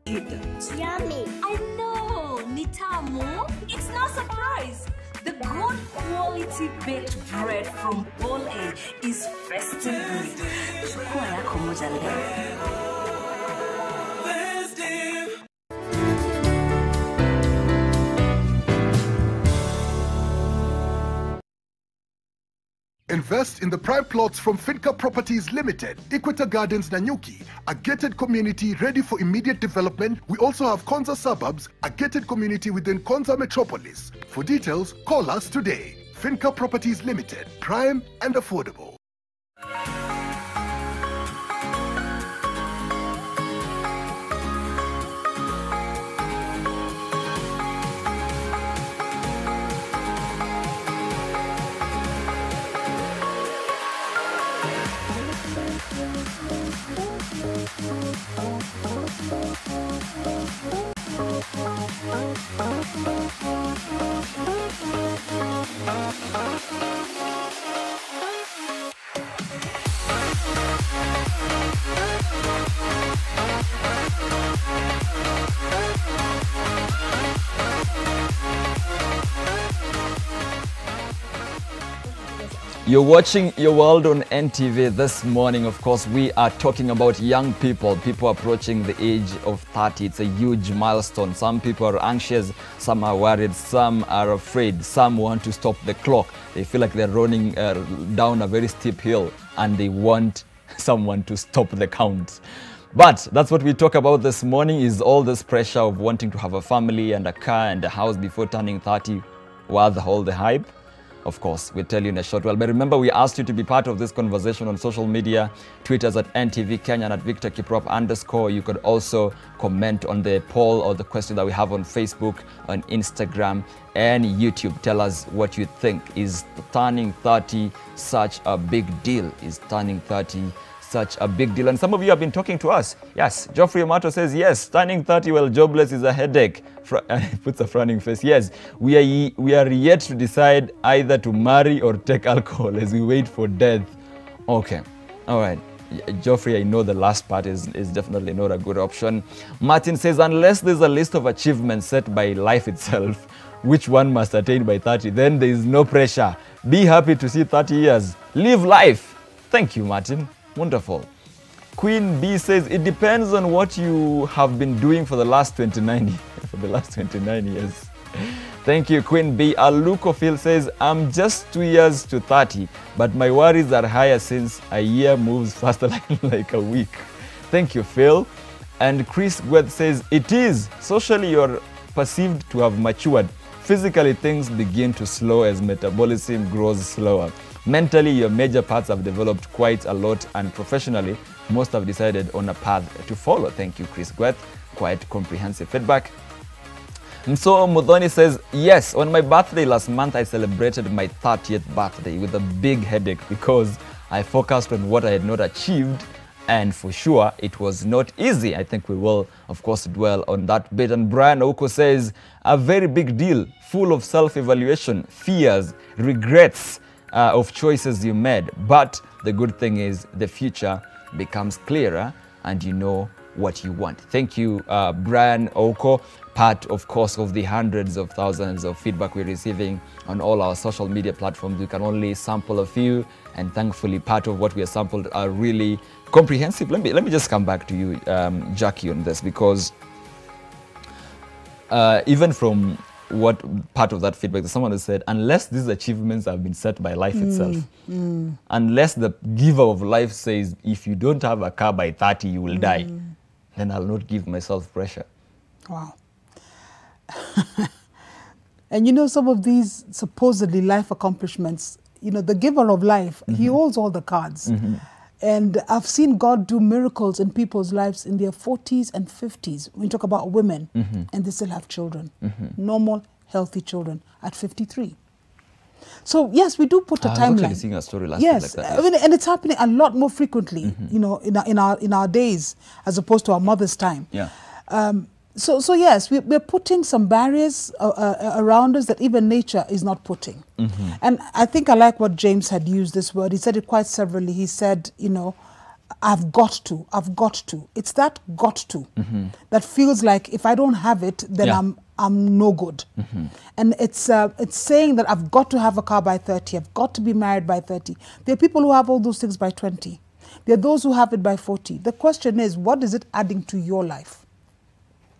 Yummy. I know. Nitamu. It's no surprise. The good quality baked bread from Pole is festive good. Chukua yako moja leo. Invest in the prime plots from Finca Properties Limited, Equator Gardens Nanyuki, a gated community ready for immediate development. We also have Konza Suburbs, a gated community within Konza Metropolis. For details, call us today. Finca Properties Limited, prime and affordable. You're watching Your World on NTV this morning. Of course, we are talking about young people approaching the age of 30. It's a huge milestone. Some people are anxious, some are worried, some are afraid, some want to stop the clock. They feel like they're running down a very steep hill and they want someone to stop the count. But that's what we talk about this morning, is all this pressure of wanting to have a family and a car and a house before turning 30. Worth all the hype? Of course, we'll tell you in a short while. But remember, we asked you to be part of this conversation on social media. Tweet us at NTV Kenya and at Victor Kiprop_. You could also comment on the poll or the question that we have on Facebook, on Instagram, and YouTube. Tell us what you think. Is turning 30 such a big deal? Is turning 30 such a big deal? And some of you have been talking to us. Yes, Geoffrey Amato says, yes, turning 30 while jobless is a headache. Puts a frowning face. Yes, we are yet to decide either to marry or take alcohol as we wait for death. Okay, all right. Geoffrey, I know the last part is definitely not a good option. Martin says, unless there's a list of achievements set by life itself, which one must attain by 30, then there is no pressure. Be happy to see 30 years. Live life. Thank you, Martin. Wonderful. Queen B says, it depends on what you have been doing for the last 29 years. Thank you, Queen B. Alukofil says, I'm just 2 years to 30, but my worries are higher since a year moves faster like a week. Thank you, Phil. And Chris Gweth says, it is. Socially, you're perceived to have matured. Physically, things begin to slow as metabolism grows slower. Mentally, your major parts have developed quite a lot, and professionally, most have decided on a path to follow. Thank you, Chris Gweth. Quite comprehensive feedback. So Mudhoni says, yes, on my birthday last month, I celebrated my 30th birthday with a big headache because I focused on what I had not achieved, and for sure, it was not easy. I think we will, of course, dwell on that bit. And Brian Oko says, a very big deal, full of self-evaluation, fears, regrets of choices you made. But the good thing is the future becomes clearer and you know what you want. Thank you, Brian Oko, part, of course, of the hundreds of thousands of feedback we're receiving on all our social media platforms. We can only sample a few, and thankfully part of what we have sampled are really comprehensive. Let me just come back to you, Jackie, on this, because even from what part of that feedback, someone has said, unless these achievements have been set by life itself, unless the giver of life says, if you don't have a car by 30, you will die, then I'll not give myself pressure. Wow. And you know, some of these supposedly life accomplishments, you know, the giver of life, he holds all the cards. And I've seen God do miracles in people's lives in their 40s and 50s. When you talk about women, and they still have children. Normal, healthy children at 53. So yes, we do put a timeline. I was actually seeing a story last week like that. I mean, and it's happening a lot more frequently, you know, in our days, as opposed to our mother's time. Yeah. So yes, we're putting some barriers around us that even nature is not putting. And I think I like what James had used this word. He said it quite severally. He said, you know, I've got to. It's that got to that feels like if I don't have it, then I'm no good. And it's saying that I've got to have a car by 30. I've got to be married by 30. There are people who have all those things by 20. There are those who have it by 40. The question is, what is it adding to your life?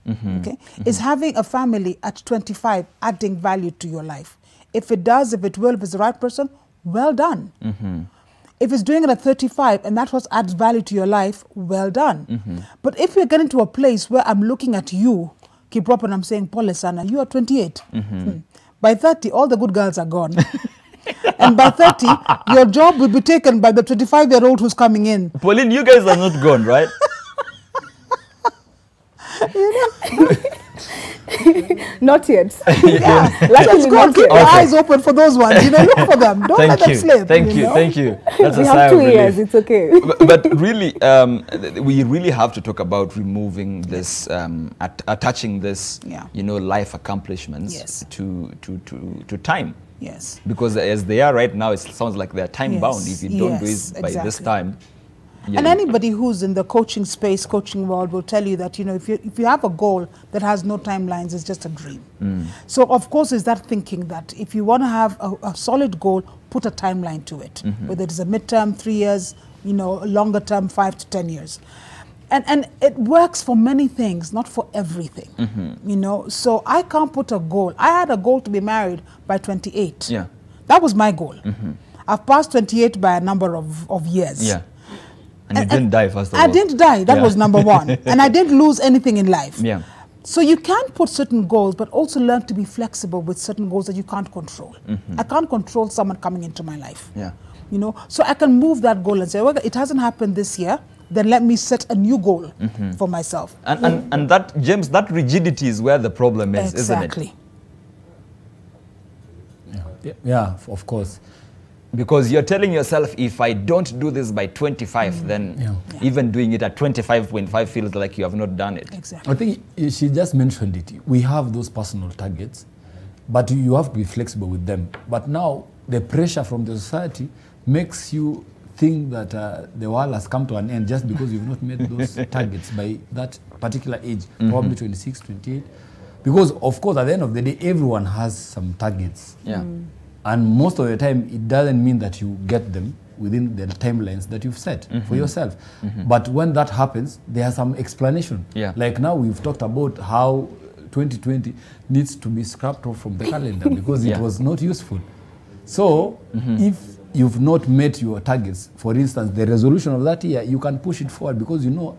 Okay, is having a family at 25 adding value to your life? If it does, if it will, if it's the right person, well done. If it's doing it at 35 and that's what adds value to your life, well done. But if we're getting to a place where I'm looking at you, keep up, and I'm saying, Paul Sana, you are 28. By 30, all the good girls are gone. And by 30, your job will be taken by the 25-year-old who's coming in. Pauline, you guys are not gone, right? Not yet. Let's go and keep your eyes open for those ones. You know, look for them. Don't let them slip. Thank you. That's we have 2 years. It's okay. But really, we really have to talk about removing this, attaching this, you know, life accomplishments to time. Yes. Because as they are right now, it sounds like they're time bound. If you don't do it by this time. And anybody who's in the coaching space, coaching world, will tell you that, you know, if you have a goal that has no timelines, it's just a dream. So of course is that thinking that if you want to have a solid goal, put a timeline to it, whether it is a midterm, 3 years, you know, a longer term, 5 to 10 years. And it works for many things, not for everything, you know. So I can't put a goal. I had a goal to be married by 28. Yeah. That was my goal. I've passed 28 by a number of years. Yeah. And you didn't die, first of all. I didn't die. That was number one. And I didn't lose anything in life. Yeah. So you can put certain goals, but also learn to be flexible with certain goals that you can't control. I can't control someone coming into my life. Yeah. You know, so I can move that goal and say, well, it hasn't happened this year, then let me set a new goal for myself. And that, James, that rigidity is where the problem is, isn't it? Exactly. Yeah, of course. Because you're telling yourself, if I don't do this by 25, then even doing it at 25.5 feels like you have not done it. Exactly. I think she just mentioned it. We have those personal targets, but you have to be flexible with them. But now the pressure from the society makes you think that the world has come to an end just because you've not met those targets by that particular age, probably 26, 28. Because, of course, at the end of the day, everyone has some targets. Yeah. And most of the time, it doesn't mean that you get them within the timelines that you've set for yourself. But when that happens, there's some explanation. Yeah. Like now we've talked about how 2020 needs to be scrapped off from the calendar because it was not useful. So if you've not met your targets, for instance, the resolution of that year, you can push it forward because you know,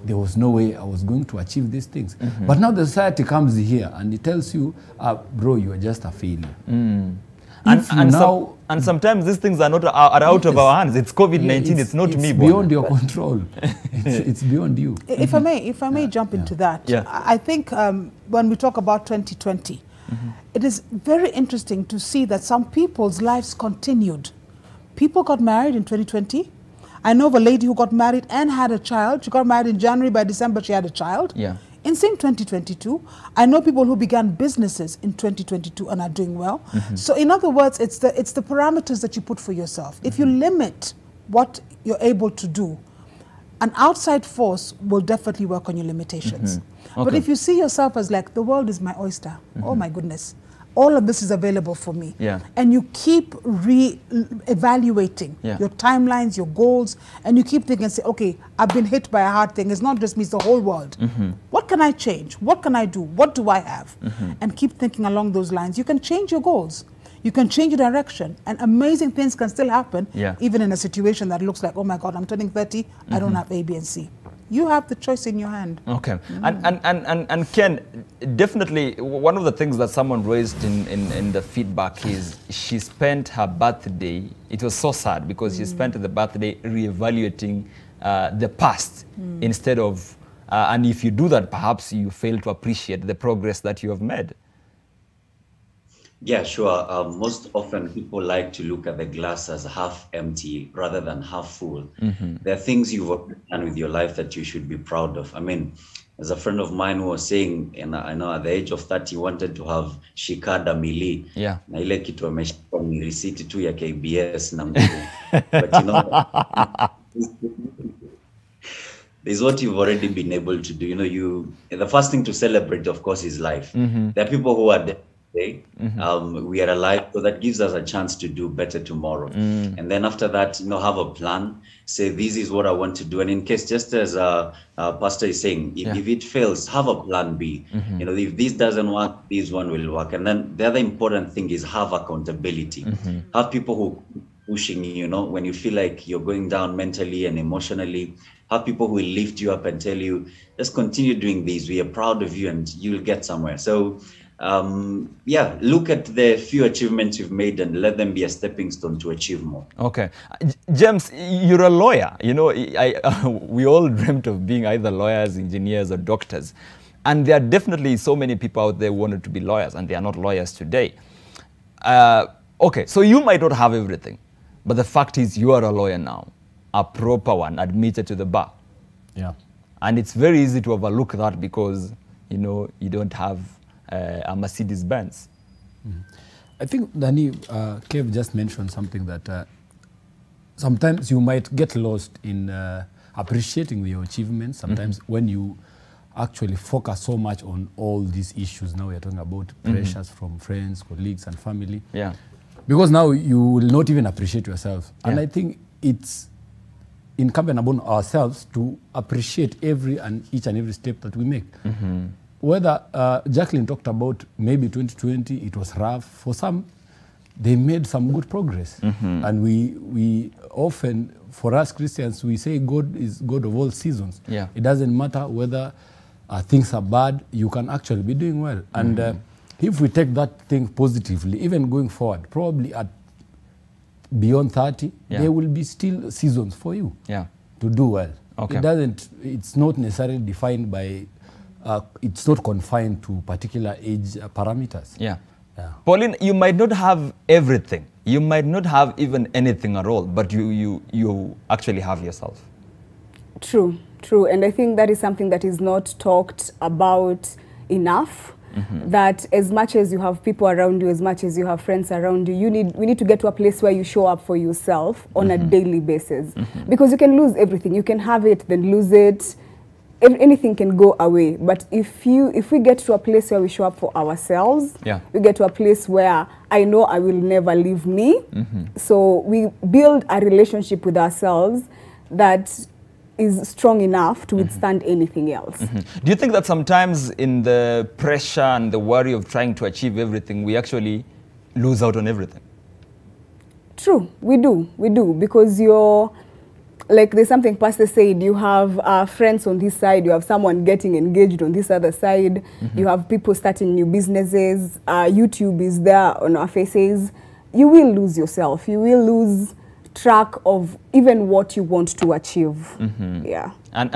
there was no way I was going to achieve these things. But now the society comes here and it tells you, bro, you are just a failure. And sometimes these things are not out of our hands. It's COVID-19. It's not me. It's beyond your control. It's beyond you. If I may jump into that, I think when we talk about 2020, it is very interesting to see that some people's lives continued. People got married in 2020. I know of a lady who got married and had a child. She got married in January. By December, she had a child. Yeah. In same 2022, I know people who began businesses in 2022 and are doing well. So in other words, it's the parameters that you put for yourself. If you limit what you're able to do, An outside force will definitely work on your limitations. But Okay. if you see yourself as like, the world is my oyster, oh my goodness, all of this is available for me. Yeah. And you keep re-evaluating Yeah. your timelines, your goals, and you keep thinking, say, okay, I've been hit by a hard thing. It's not just me, it's the whole world. What can I change? What can I do? What do I have? And keep thinking along those lines. You can change your goals. You can change your direction, and amazing things can still happen, Yeah. even in a situation that looks like, oh my God, I'm turning 30, I don't have A, B, and C. You have the choice in your hand. Okay. And Ken, definitely one of the things that someone raised in the feedback is she spent her birthday, it was so sad because she spent the birthday reevaluating the past instead of, and if you do that, perhaps you fail to appreciate the progress that you have made. Yeah, sure. Most often people like to look at the glass as half empty rather than half full. There are things you've done with your life that you should be proud of. I mean, as a friend of mine who was saying, and I know at the age of 30, wanted to have shikada mili. Yeah. Na ile kitu ameshika ni receipt tu ya KBS na nguvu. But you know, is what you've already been able to do. You know, the first thing to celebrate, of course, is life. There are people who are dead today. We are alive, so that gives us a chance to do better tomorrow. And then after that, you know, have a plan. Say, this is what I want to do. And in case, just as Pastor is saying, if it fails, have a plan B. You know, if this doesn't work, this one will work. And then the other important thing is have accountability. Have people who pushing you, you know, when you feel like you're going down mentally and emotionally. Have people who will lift you up and tell you, just continue doing this. We are proud of you and you'll get somewhere. So, yeah, look at the few achievements you've made and let them be a stepping stone to achieve more. Okay. James, you're a lawyer. You know, we all dreamt of being either lawyers, engineers, or doctors. And there are definitely so many people out there who wanted to be lawyers, and they are not lawyers today. Okay, so you might not have everything, but the fact is you are a lawyer now, a proper one, admitted to the bar. Yeah. And it's very easy to overlook that because, you know, you don't have a Mercedes-Benz. I think, Danny, Kev just mentioned something that sometimes you might get lost in appreciating your achievements. Sometimes when you actually focus so much on all these issues, now we're talking about pressures from friends, colleagues, and family. Yeah. Because now you will not even appreciate yourself. And I think it's incumbent upon ourselves to appreciate each and every step that we make. Whether Jacqueline talked about maybe 2020, it was rough. For some, they made some good progress. And we often, for us Christians, we say God is God of all seasons. Yeah. It doesn't matter whether things are bad, you can actually be doing well. And if we take that thing positively, even going forward, probably at beyond 30, there will be still seasons for you to do well. Okay. It's not necessarily defined by, it's not confined to particular age parameters. Yeah. Pauline, you might not have everything. You might not have even anything at all, but you actually have yourself. True, true. And I think that is something that is not talked about enough. That as much as you have people around you, as much as you have friends around you, we need to get to a place where you show up for yourself on a daily basis. Because you can lose everything. You can have it, then lose it. Anything can go away. But if we get to a place where we show up for ourselves, we get to a place where I know I will never leave me. So we build a relationship with ourselves that is strong enough to withstand anything else. Do you think that sometimes in the pressure and the worry of trying to achieve everything, we actually lose out on everything? True, we do, because you're, like there's something Pastor said, you have friends on this side, you have someone getting engaged on this other side, you have people starting new businesses, YouTube is there on our faces. You will lose yourself, you will lose track of even what you want to achieve. Yeah. And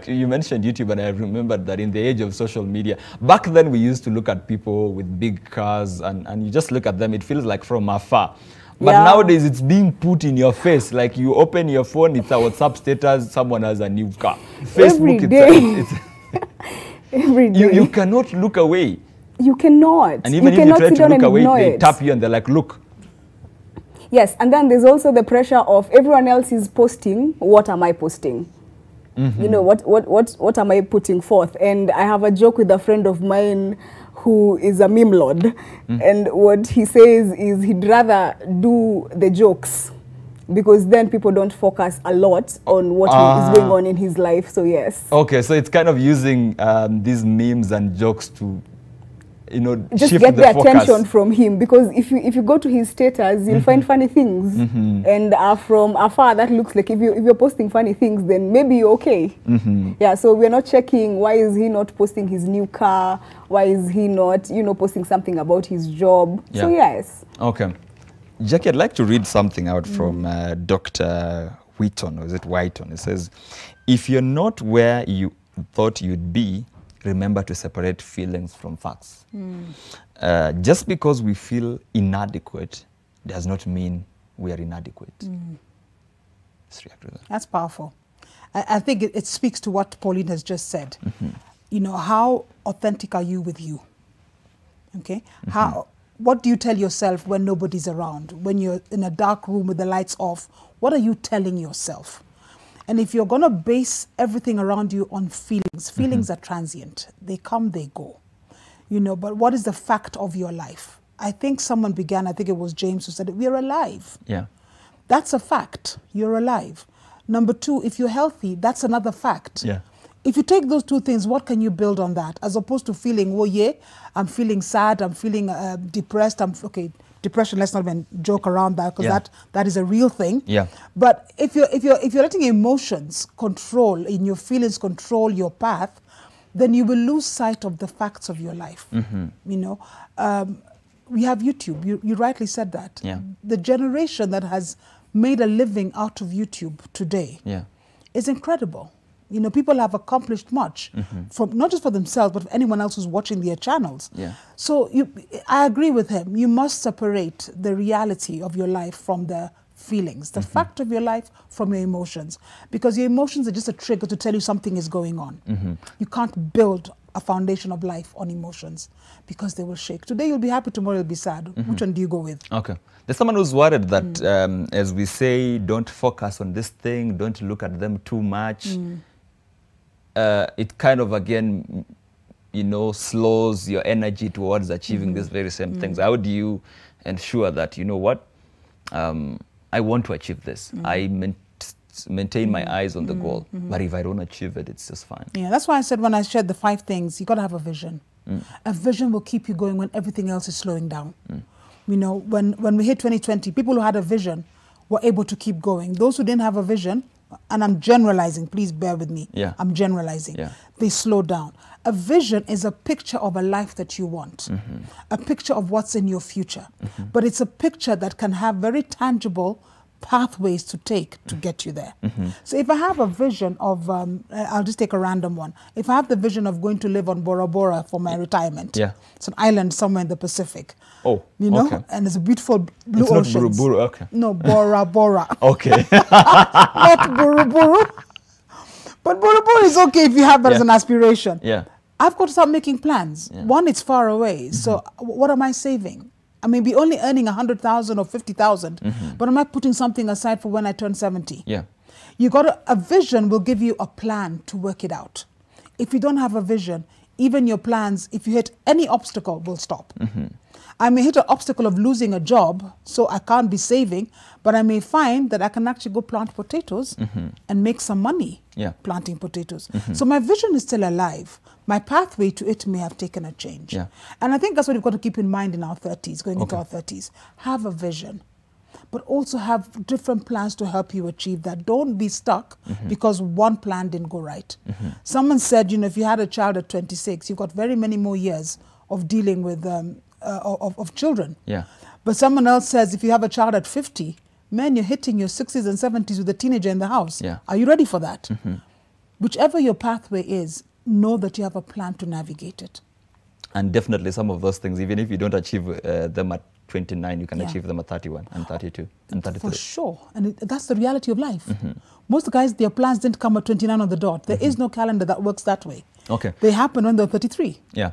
you mentioned YouTube, and I remembered that in the age of social media, back then we used to look at people with big cars and you just look at them, it feels like from afar. But nowadays it's being put in your face. Like you open your phone, it's a WhatsApp status, someone has a new car. Facebook, every day. Every day. You cannot look away. You cannot. And even you if you try sit to down look and away, ignore they it. tap you and they're like, look. Yes, and then there's also the pressure of everyone else is posting, what am I posting? You know, what am I putting forth? And I have a joke with a friend of mine who is a meme lord, and what he says is he'd rather do the jokes because then people don't focus a lot on what is going on in his life. So yes. Okay, so it's kind of using these memes and jokes to, you know, just shift get the focus. attention from him, because if you go to his status, you'll find funny things, and from afar that looks like if you're posting funny things, then maybe you're okay. Yeah, so we're not checking why is he not posting his new car, why is he not, you know, posting something about his job. So yes. Okay, Jackie, I'd like to read something out from Dr. Wheaton, or is it Whiton? It says, if you're not where you thought you'd be, remember to separate feelings from facts. Just because we feel inadequate does not mean we are inadequate. Let's react to that. That's powerful. I think it speaks to what Pauline has just said. You know, how authentic are you with you? Okay? What do you tell yourself when nobody's around? When you're in a dark room with the lights off, what are you telling yourself? And if you're going to base everything around you on feelings, feelings are transient. They come, they go. You know, but what is the fact of your life? I think someone began, I think it was James who said it, we're alive. Yeah. That's a fact. You're alive. Number two, if you're healthy, that's another fact. Yeah. If you take those two things, what can you build on that? As opposed to feeling, oh yeah, I'm feeling sad, I'm feeling depressed, okay, depression, let's not even joke around that, because that is a real thing. Yeah. But if you're letting emotions control, in your feelings control your path, then you will lose sight of the facts of your life. You know, we have YouTube. You rightly said that. Yeah. The generation that has made a living out of YouTube today is incredible. You know, people have accomplished much, from not just for themselves, but for anyone else who's watching their channels. Yeah. So I agree with him. You must separate the reality of your life from the feelings, the fact of your life from your emotions, because your emotions are just a trigger to tell you something is going on. You can't build a foundation of life on emotions because they will shake. Today you'll be happy, tomorrow you'll be sad. Which one do you go with? Okay. There's someone who's worried that, as we say, don't focus on this thing, don't look at them too much. It kind of, again, you know, slows your energy towards achieving these very same things. How do you ensure that, you know what, I want to achieve this. I maintain my eyes on the goal. But if I don't achieve it, it's just fine. Yeah, that's why I said when I shared the 5 things, you got to have a vision. A vision will keep you going when everything else is slowing down. You know, when we hit 2020, people who had a vision were able to keep going. Those who didn't have a vision, and I'm generalizing, please bear with me. Yeah. I'm generalizing. Yeah. They slow down. A vision is a picture of a life that you want, a picture of what's in your future. But it's a picture that can have very tangible pathways to take to get you there. So if I have a vision of, I'll just take a random one. If I have the vision of going to live on Bora Bora for my retirement, it's an island somewhere in the Pacific. Oh, you know, okay. And it's a beautiful blue it's oceans. Not Buru Buru, okay. No, Bora Bora. Okay. Not Buru Buru. But Buru Buru is okay if you have that as an aspiration. Yeah. I've got to start making plans. One, it's far away. So what am I saving? I may be only earning 100,000 or 50,000, but am I putting something aside for when I turn 70? Yeah. You got a vision will give you a plan to work it out. If you don't have a vision, even your plans, if you hit any obstacle, will stop. I may hit an obstacle of losing a job, so I can't be saving, but I may find that I can actually go plant potatoes and make some money planting potatoes. So my vision is still alive. My pathway to it may have taken a change. And I think that's what we've got to keep in mind in our 30s, going into our 30s. Have a vision, but also have different plans to help you achieve that. Don't be stuck because one plan didn't go right. Someone said, you know, if you had a child at 26, you've got very many more years of dealing with of children. But someone else says, if you have a child at 50, man, you're hitting your 60s and 70s with a teenager in the house. Are you ready for that? Whichever your pathway is, know that you have a plan to navigate it. And definitely some of those things, even if you don't achieve them at 29, you can achieve them at 31 and 32 and 33. For sure. And that's the reality of life. Most guys, their plans didn't come at 29 on the dot. There is no calendar that works that way. Okay. They happen when they're 33. Yeah.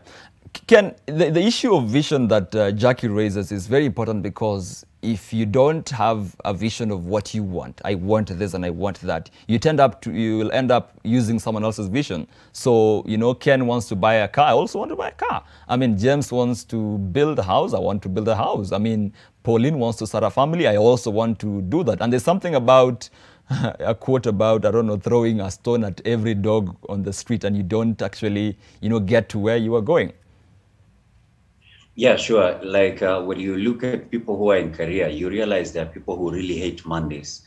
Ken, the issue of vision that Jackie raises is very important because if you don't have a vision of what you want, I want this and I want that, you will end up using someone else's vision. So, you know, Ken wants to buy a car, I also want to buy a car. I mean, James wants to build a house, I want to build a house. I mean, Pauline wants to start a family, I also want to do that. And there's something about a quote about, I don't know, throwing a stone at every dog on the street and you don't actually, you know, get to where you are going. Yeah, sure. Like when you look at people who are in career, you realize there are people who really hate Mondays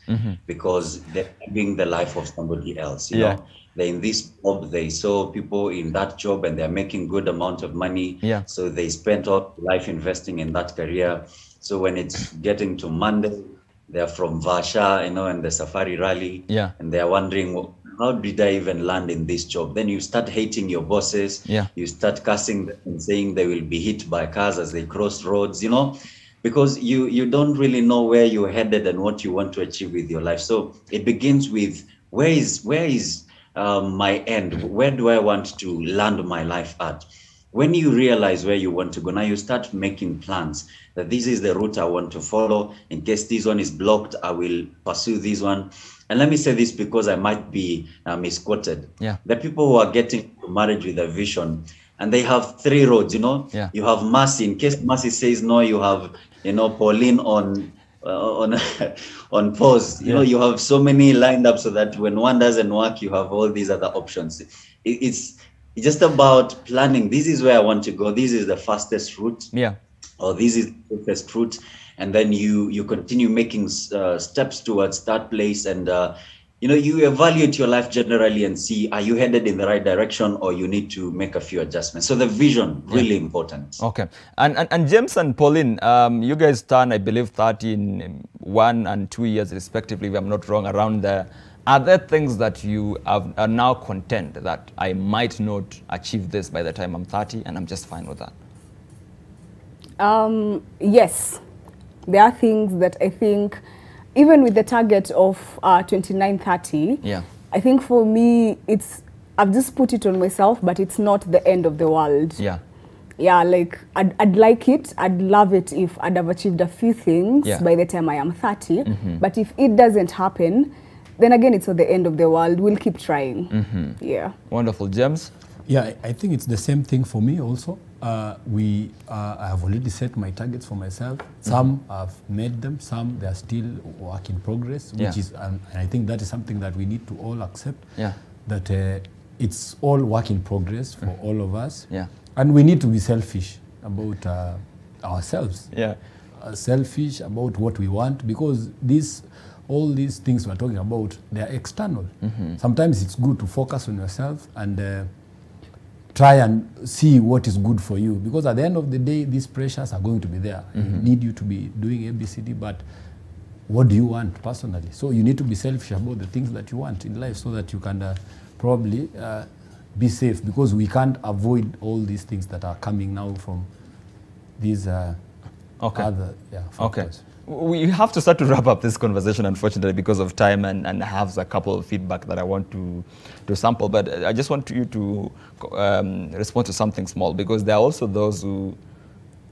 because they're living the life of somebody else. You know, they're in this job, they saw people in that job and they're making good amount of money. Yeah. So they spent all life investing in that career. So when it's getting to Monday, they're from Vasha, you know, and the Safari Rally. Yeah. And they're wondering, well, how did I even land in this job? Then you start hating your bosses. Yeah. You start cussing them and saying they will be hit by cars as they cross roads, you know, because you don't really know where you're headed and what you want to achieve with your life. So it begins with where is my end? Where do I want to land my life at? When you realize where you want to go, now you start making plans that this is the route I want to follow. In case this one is blocked, I will pursue this one. And let me say this because I might be misquoted. Yeah. The people who are getting to marriage with a vision, and they have 3 roads, you know. Yeah. You have Mercy. In case Mercy says no, you have, you know, Pauline on pause. You know, you have so many lined up so that when one doesn't work, you have all these other options. It's just about planning. This is where I want to go. This is the fastest route. Yeah. Or this is the quickest route. And then you continue making steps towards that place. And, you know, you evaluate your life generally and see, are you headed in the right direction or you need to make a few adjustments? So the vision, really important. Okay. And James and Pauline, you guys turn, I believe, 30 in 1 and 2 years respectively, if I'm not wrong, around there. Are there things that you are now content that I might not achieve this by the time I'm 30 and I'm just fine with that? Yes, there are things that I think, even with the target of 29-30, yeah, I think for me, I've just put it on myself, but it's not the end of the world. Yeah. Yeah, like I'd like it, I'd love it if I'd have achieved a few things by the time I am 30. But if it doesn't happen, then again, it's not the end of the world. We'll keep trying. Yeah. Wonderful. James? Yeah, I think it's the same thing for me also. I have already set my targets for myself. Some I've made them, some they are still work in progress, which is, and I think that is something that we need to all accept. Yeah. That it's all work in progress for all of us. Yeah. And we need to be selfish about ourselves. Yeah. Selfish about what we want, because all these things we're talking about, they are external. Sometimes it's good to focus on yourself and try and see what is good for you, because at the end of the day, these pressures are going to be there. I need you to be doing ABCD, but what do you want personally? So you need to be selfish about the things that you want in life so that you can probably be safe, because we can't avoid all these things that are coming now from these other factors. Okay. We have to start to wrap up this conversation, unfortunately, because of time, and I have a couple of feedback that I want to sample. But I just want you to respond to something small, because there are also those who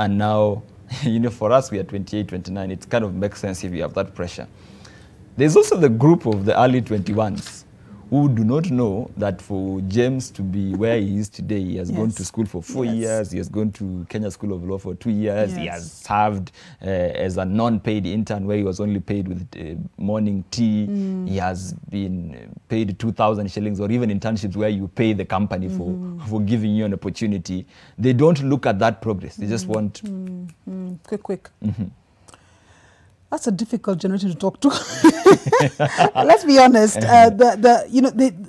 are now, you know, for us, we are 28, 29. It kind of makes sense if you have that pressure. There's also the group of the early 21s who do not know that for James to be where he is today, he has gone to school for 4 years, he has gone to Kenya School of Law for 2 years, he has served as a non-paid intern where he was only paid with morning tea, he has been paid 2,000 shillings, or even internships where you pay the company for giving you an opportunity. They don't look at that progress, they just want... Quick. That's a difficult generation to talk to. Let's be honest.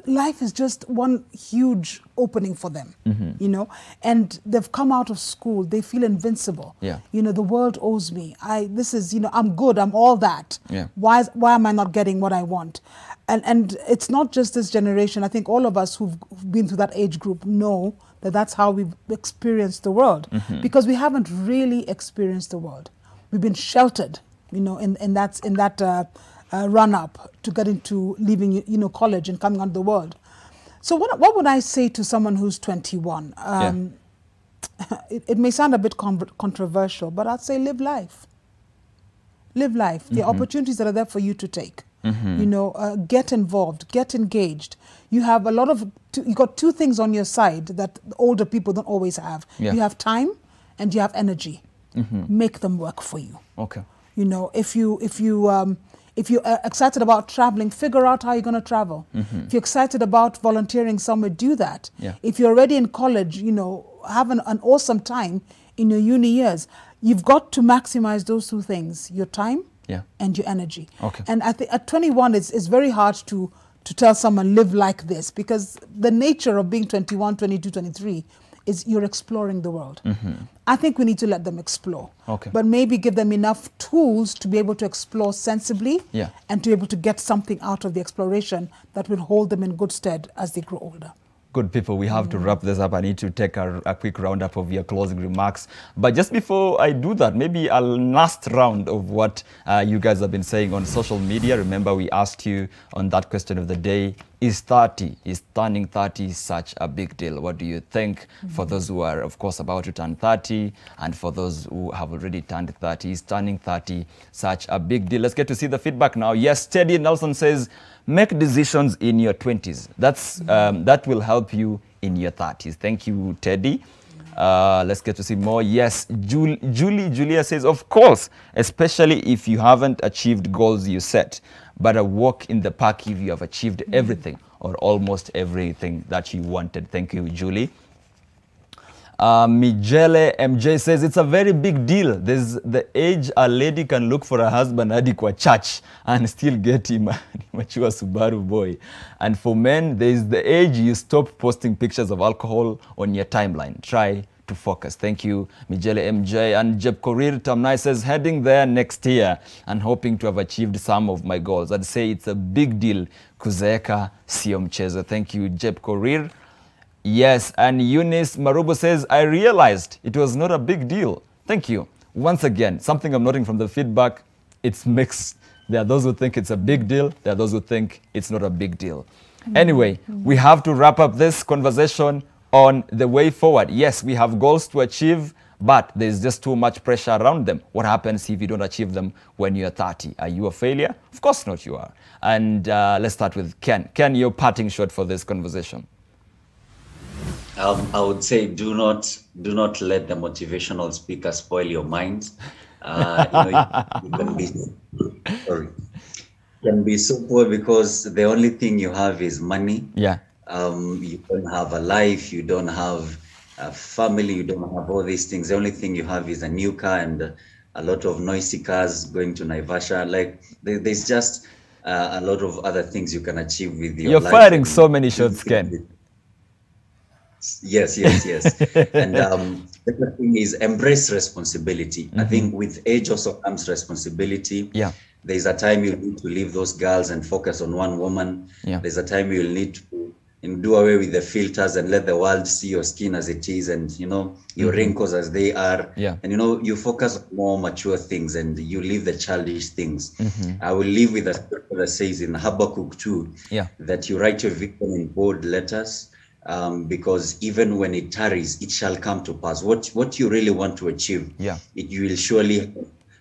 Life is just one huge opening for them. You know, and they've come out of school. They feel invincible. Yeah. You know, the world owes me. I'm good. I'm all that. Yeah. Why am I not getting what I want? And it's not just this generation. I think all of us who've been through that age group know that that's how we've experienced the world, because we haven't really experienced the world. We've been sheltered, you know, in that run up to get into leaving, you know, college and coming onto the world. So what would I say to someone who's 21? It may sound a bit controversial, but I'd say live life. live life. There are opportunities that are there for you to take. You know, get involved, get engaged. You have a lot of, you got two things on your side that older people don't always have. You have time and you have energy. Make them work for you. Okay. You know, if you're excited about traveling, figure out how you're going to travel. If you're excited about volunteering somewhere, do that. If you're already in college, you know, have an awesome time in your uni years. You've got to maximize those two things, your time and your energy. Okay. And I think at 21, it's very hard to tell someone live like this, because the nature of being 21, 22, 23 is you're exploring the world. I think we need to let them explore. Okay. But maybe give them enough tools to be able to explore sensibly Yeah. and to be able to get something out of the exploration that will hold them in good stead as they grow older. Good people, we have to wrap this up. I need to take a quick roundup of your closing remarks. But just before I do that, maybe a last round of what you guys have been saying on social media. Remember, we asked you on that question of the day, is turning 30 such a big deal? What do you think for those who are, of course, about to turn 30, and for those who have already turned 30, is turning 30 such a big deal? Let's get to see the feedback now. Yes, Teddy Nelson says, make decisions in your 20s. That will help you in your 30s. Thank you, Teddy. Let's get to see more. Yes, Julia says, of course, especially if you haven't achieved goals you set, but a walk in the park if you have achieved everything or almost everything that you wanted. Thank you, Julie. Mijele MJ says, it's a very big deal. There's the age a lady can look for a husband hadi kwa church and still get him a mature Subaru boy. And for men, there's the age you stop posting pictures of alcohol on your timeline. Try to focus. Thank you, Mijele MJ. And Jeb Korir Tamnai says, heading there next year and hoping to have achieved some of my goals. I'd say it's a big deal. Kuzeeka sio mchezo. Thank you, Jeb Korir. Yes, and Eunice Marubo says, I realized it was not a big deal. Thank you. Once again, something I'm noting from the feedback, it's mixed. There are those who think it's a big deal. There are those who think it's not a big deal. Anyway, we have to wrap up this conversation on the way forward. Yes, we have goals to achieve, but there's just too much pressure around them. What happens if you don't achieve them when you're 30? Are you a failure? Of course not, you are. And let's start with Ken. Ken, your parting shot for this conversation. I would say do not let the motivational speaker spoil your mind. You can be so poor because the only thing you have is money. Yeah. You don't have a life. You don't have a family. You don't have all these things. The only thing you have is a new car and a lot of noisy cars going to Naivasha. Like there's just a lot of other things you can achieve with your life. You're firing so many shots, Ken. Yes. And the other thing is embrace responsibility. I think with age also comes responsibility. Yeah. There's a time you need to leave those girls and focus on one woman. Yeah. There's a time you'll need to do away with the filters and let the world see your skin as it is, and your wrinkles as they are. Yeah. And you focus on more mature things and you leave the childish things. I will leave with a scripture that says in Habakkuk 2 that you write your vision in bold letters. Because even when it tarries, it shall come to pass. What you really want to achieve, you will surely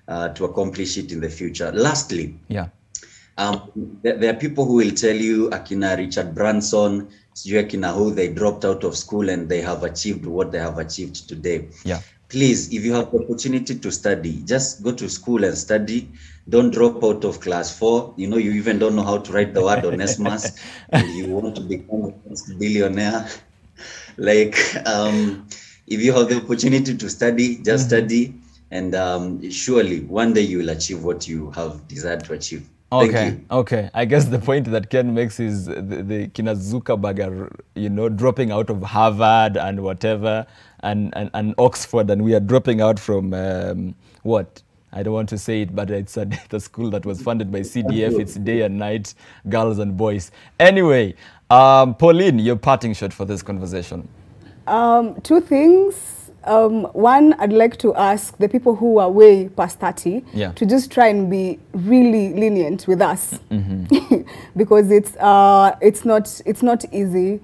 to accomplish it in the future. Lastly, there are people who will tell you, Akina Richard Branson, Akina who they dropped out of school and they have achieved what they have achieved today. Yeah. Please, if you have the opportunity to study, just go to school and study. Don't drop out of class 4. You even don't know how to write the word Onesimus, and you want to become a billionaire. Like, if you have the opportunity to study, just study, and surely one day you will achieve what you have desired to achieve. Okay. I guess the point that Ken makes is the Kina Zuckerberg are, dropping out of Harvard and whatever, and Oxford, and we are dropping out from what? I don't want to say it, but it's a school that was funded by CDF. It's day and night, girls and boys. Anyway, Pauline, your parting shot for this conversation. Two things. One, I'd like to ask the people who are way past 30 to just try and be really lenient with us, because it's not easy.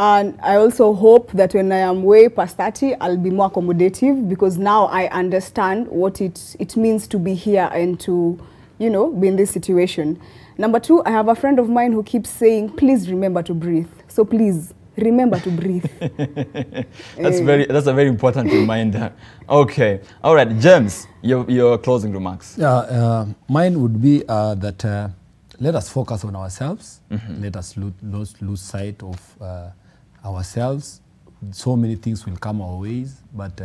And I also hope that when I am way past 30, I'll be more accommodative, because now I understand what it means to be here and to, you know, be in this situation. Number 2, I have a friend of mine who keeps saying, please remember to breathe. So please, remember to breathe. That's a very important reminder. Okay. All right, James, your closing remarks. Yeah, mine would be that let us focus on ourselves. Let us lose sight of ourselves. So many things will come our ways, but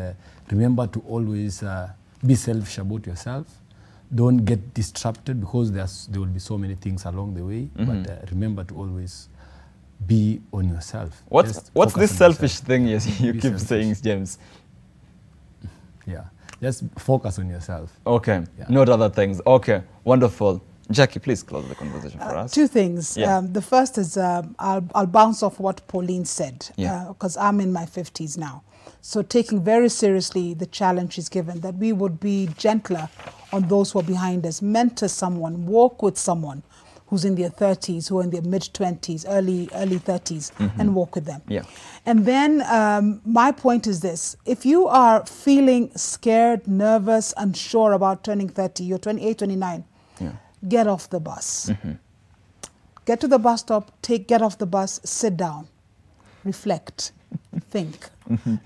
remember to always be selfish about yourself. Don't get distracted, because there will be so many things along the way. But remember to always be on yourself. What's this selfish thing you keep saying, James? Yeah, just focus on yourself. Okay, not other things. Okay, wonderful. Jackie, please close the conversation for us. 2 things. Yeah. The first is I'll bounce off what Pauline said, because I'm in my 50s now. So taking very seriously the challenge is given, that we would be gentler on those who are behind us, mentor someone, walk with someone who's in their 30s, who are in their mid-20s, early 30s, and walk with them. Yeah. And then my point is this: if you are feeling scared, nervous, unsure about turning 30, you're 28, 29, get off the bus. Get to the bus stop, get off the bus, sit down, reflect, think,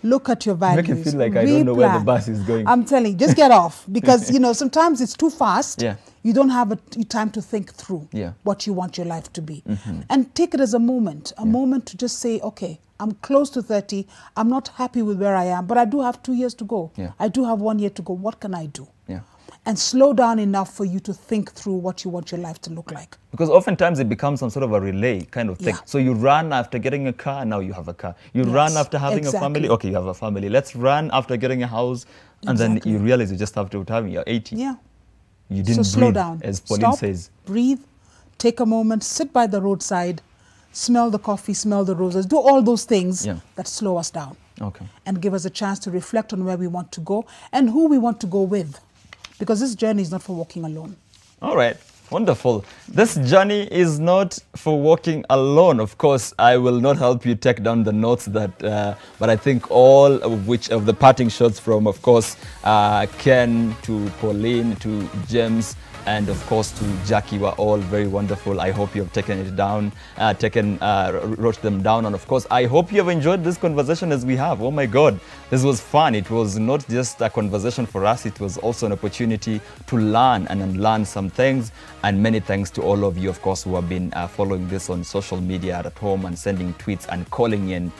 look at your values. Make it feel like I don't know where the bus is going. I'm telling you, just get off, because you know sometimes it's too fast. Yeah. You don't have time to think through Yeah. what you want your life to be. And take it as a moment to just say, okay, I'm close to 30, I'm not happy with where I am, but I do have 2 years to go. Yeah. I do have 1 year to go. What can I do? Yeah. And slow down enough for you to think through what you want your life to look like. Because oftentimes it becomes some sort of a relay kind of thing. Yeah. So you run after getting a car, now you have a car. You run after having a family, okay, you have a family. Let's run after getting a house, and then you realize you just have to have you're 80. Yeah. You didn't so slow breathe, down. as Pauline Stop, says. breathe, take a moment, sit by the roadside, smell the coffee, smell the roses, do all those things that slow us down. Okay. And give us a chance to reflect on where we want to go and who we want to go with. Because this journey is not for walking alone. All right. Wonderful. This journey is not for walking alone. Of course, I will not help you take down the notes that, but I think all of the parting shots from, of course, Ken to Pauline to James and of course to Jackie were all very wonderful. I hope you have taken it down, wrote them down, and of course I hope you have enjoyed this conversation as we have. Oh my God, this was fun. It was not just a conversation for us, it was also an opportunity to learn and unlearn some things. And many thanks to all of you, of course, who have been following this on social media at home and sending tweets and calling in.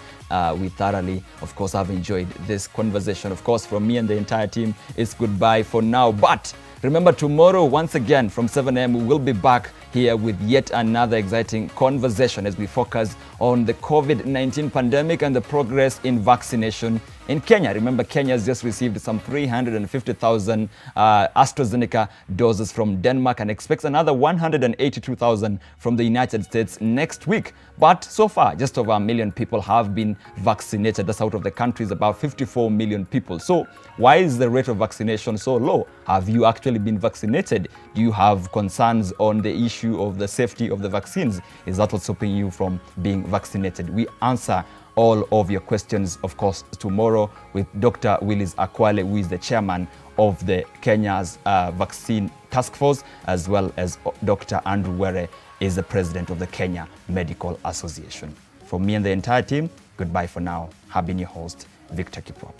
We thoroughly, of course, have enjoyed this conversation. Of course, from me and the entire team, it's goodbye for now. But remember, tomorrow, once again, from 7 a.m., we will be back here with yet another exciting conversation as we focus on the COVID-19 pandemic and the progress in vaccination in Kenya. Remember, Kenya has just received some 350,000 AstraZeneca doses from Denmark and expects another 182,000 from the United States next week. But so far, just over 1 million people have been vaccinated. That's out of the country's about 54 million people. So why is the rate of vaccination so low? Have you actually been vaccinated? Do you have concerns on the issue of the safety of the vaccines? Is that what's stopping you from being vaccinated? We answer all of your questions, of course, tomorrow with Dr. Willis Akwale, who is the chairman of the Kenya's Vaccine Task Force, as well as Dr. Andrew Were is the president of the Kenya Medical Association. From me and the entire team, goodbye for now. I've been your host, Victor Kiprop.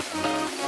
Thank you.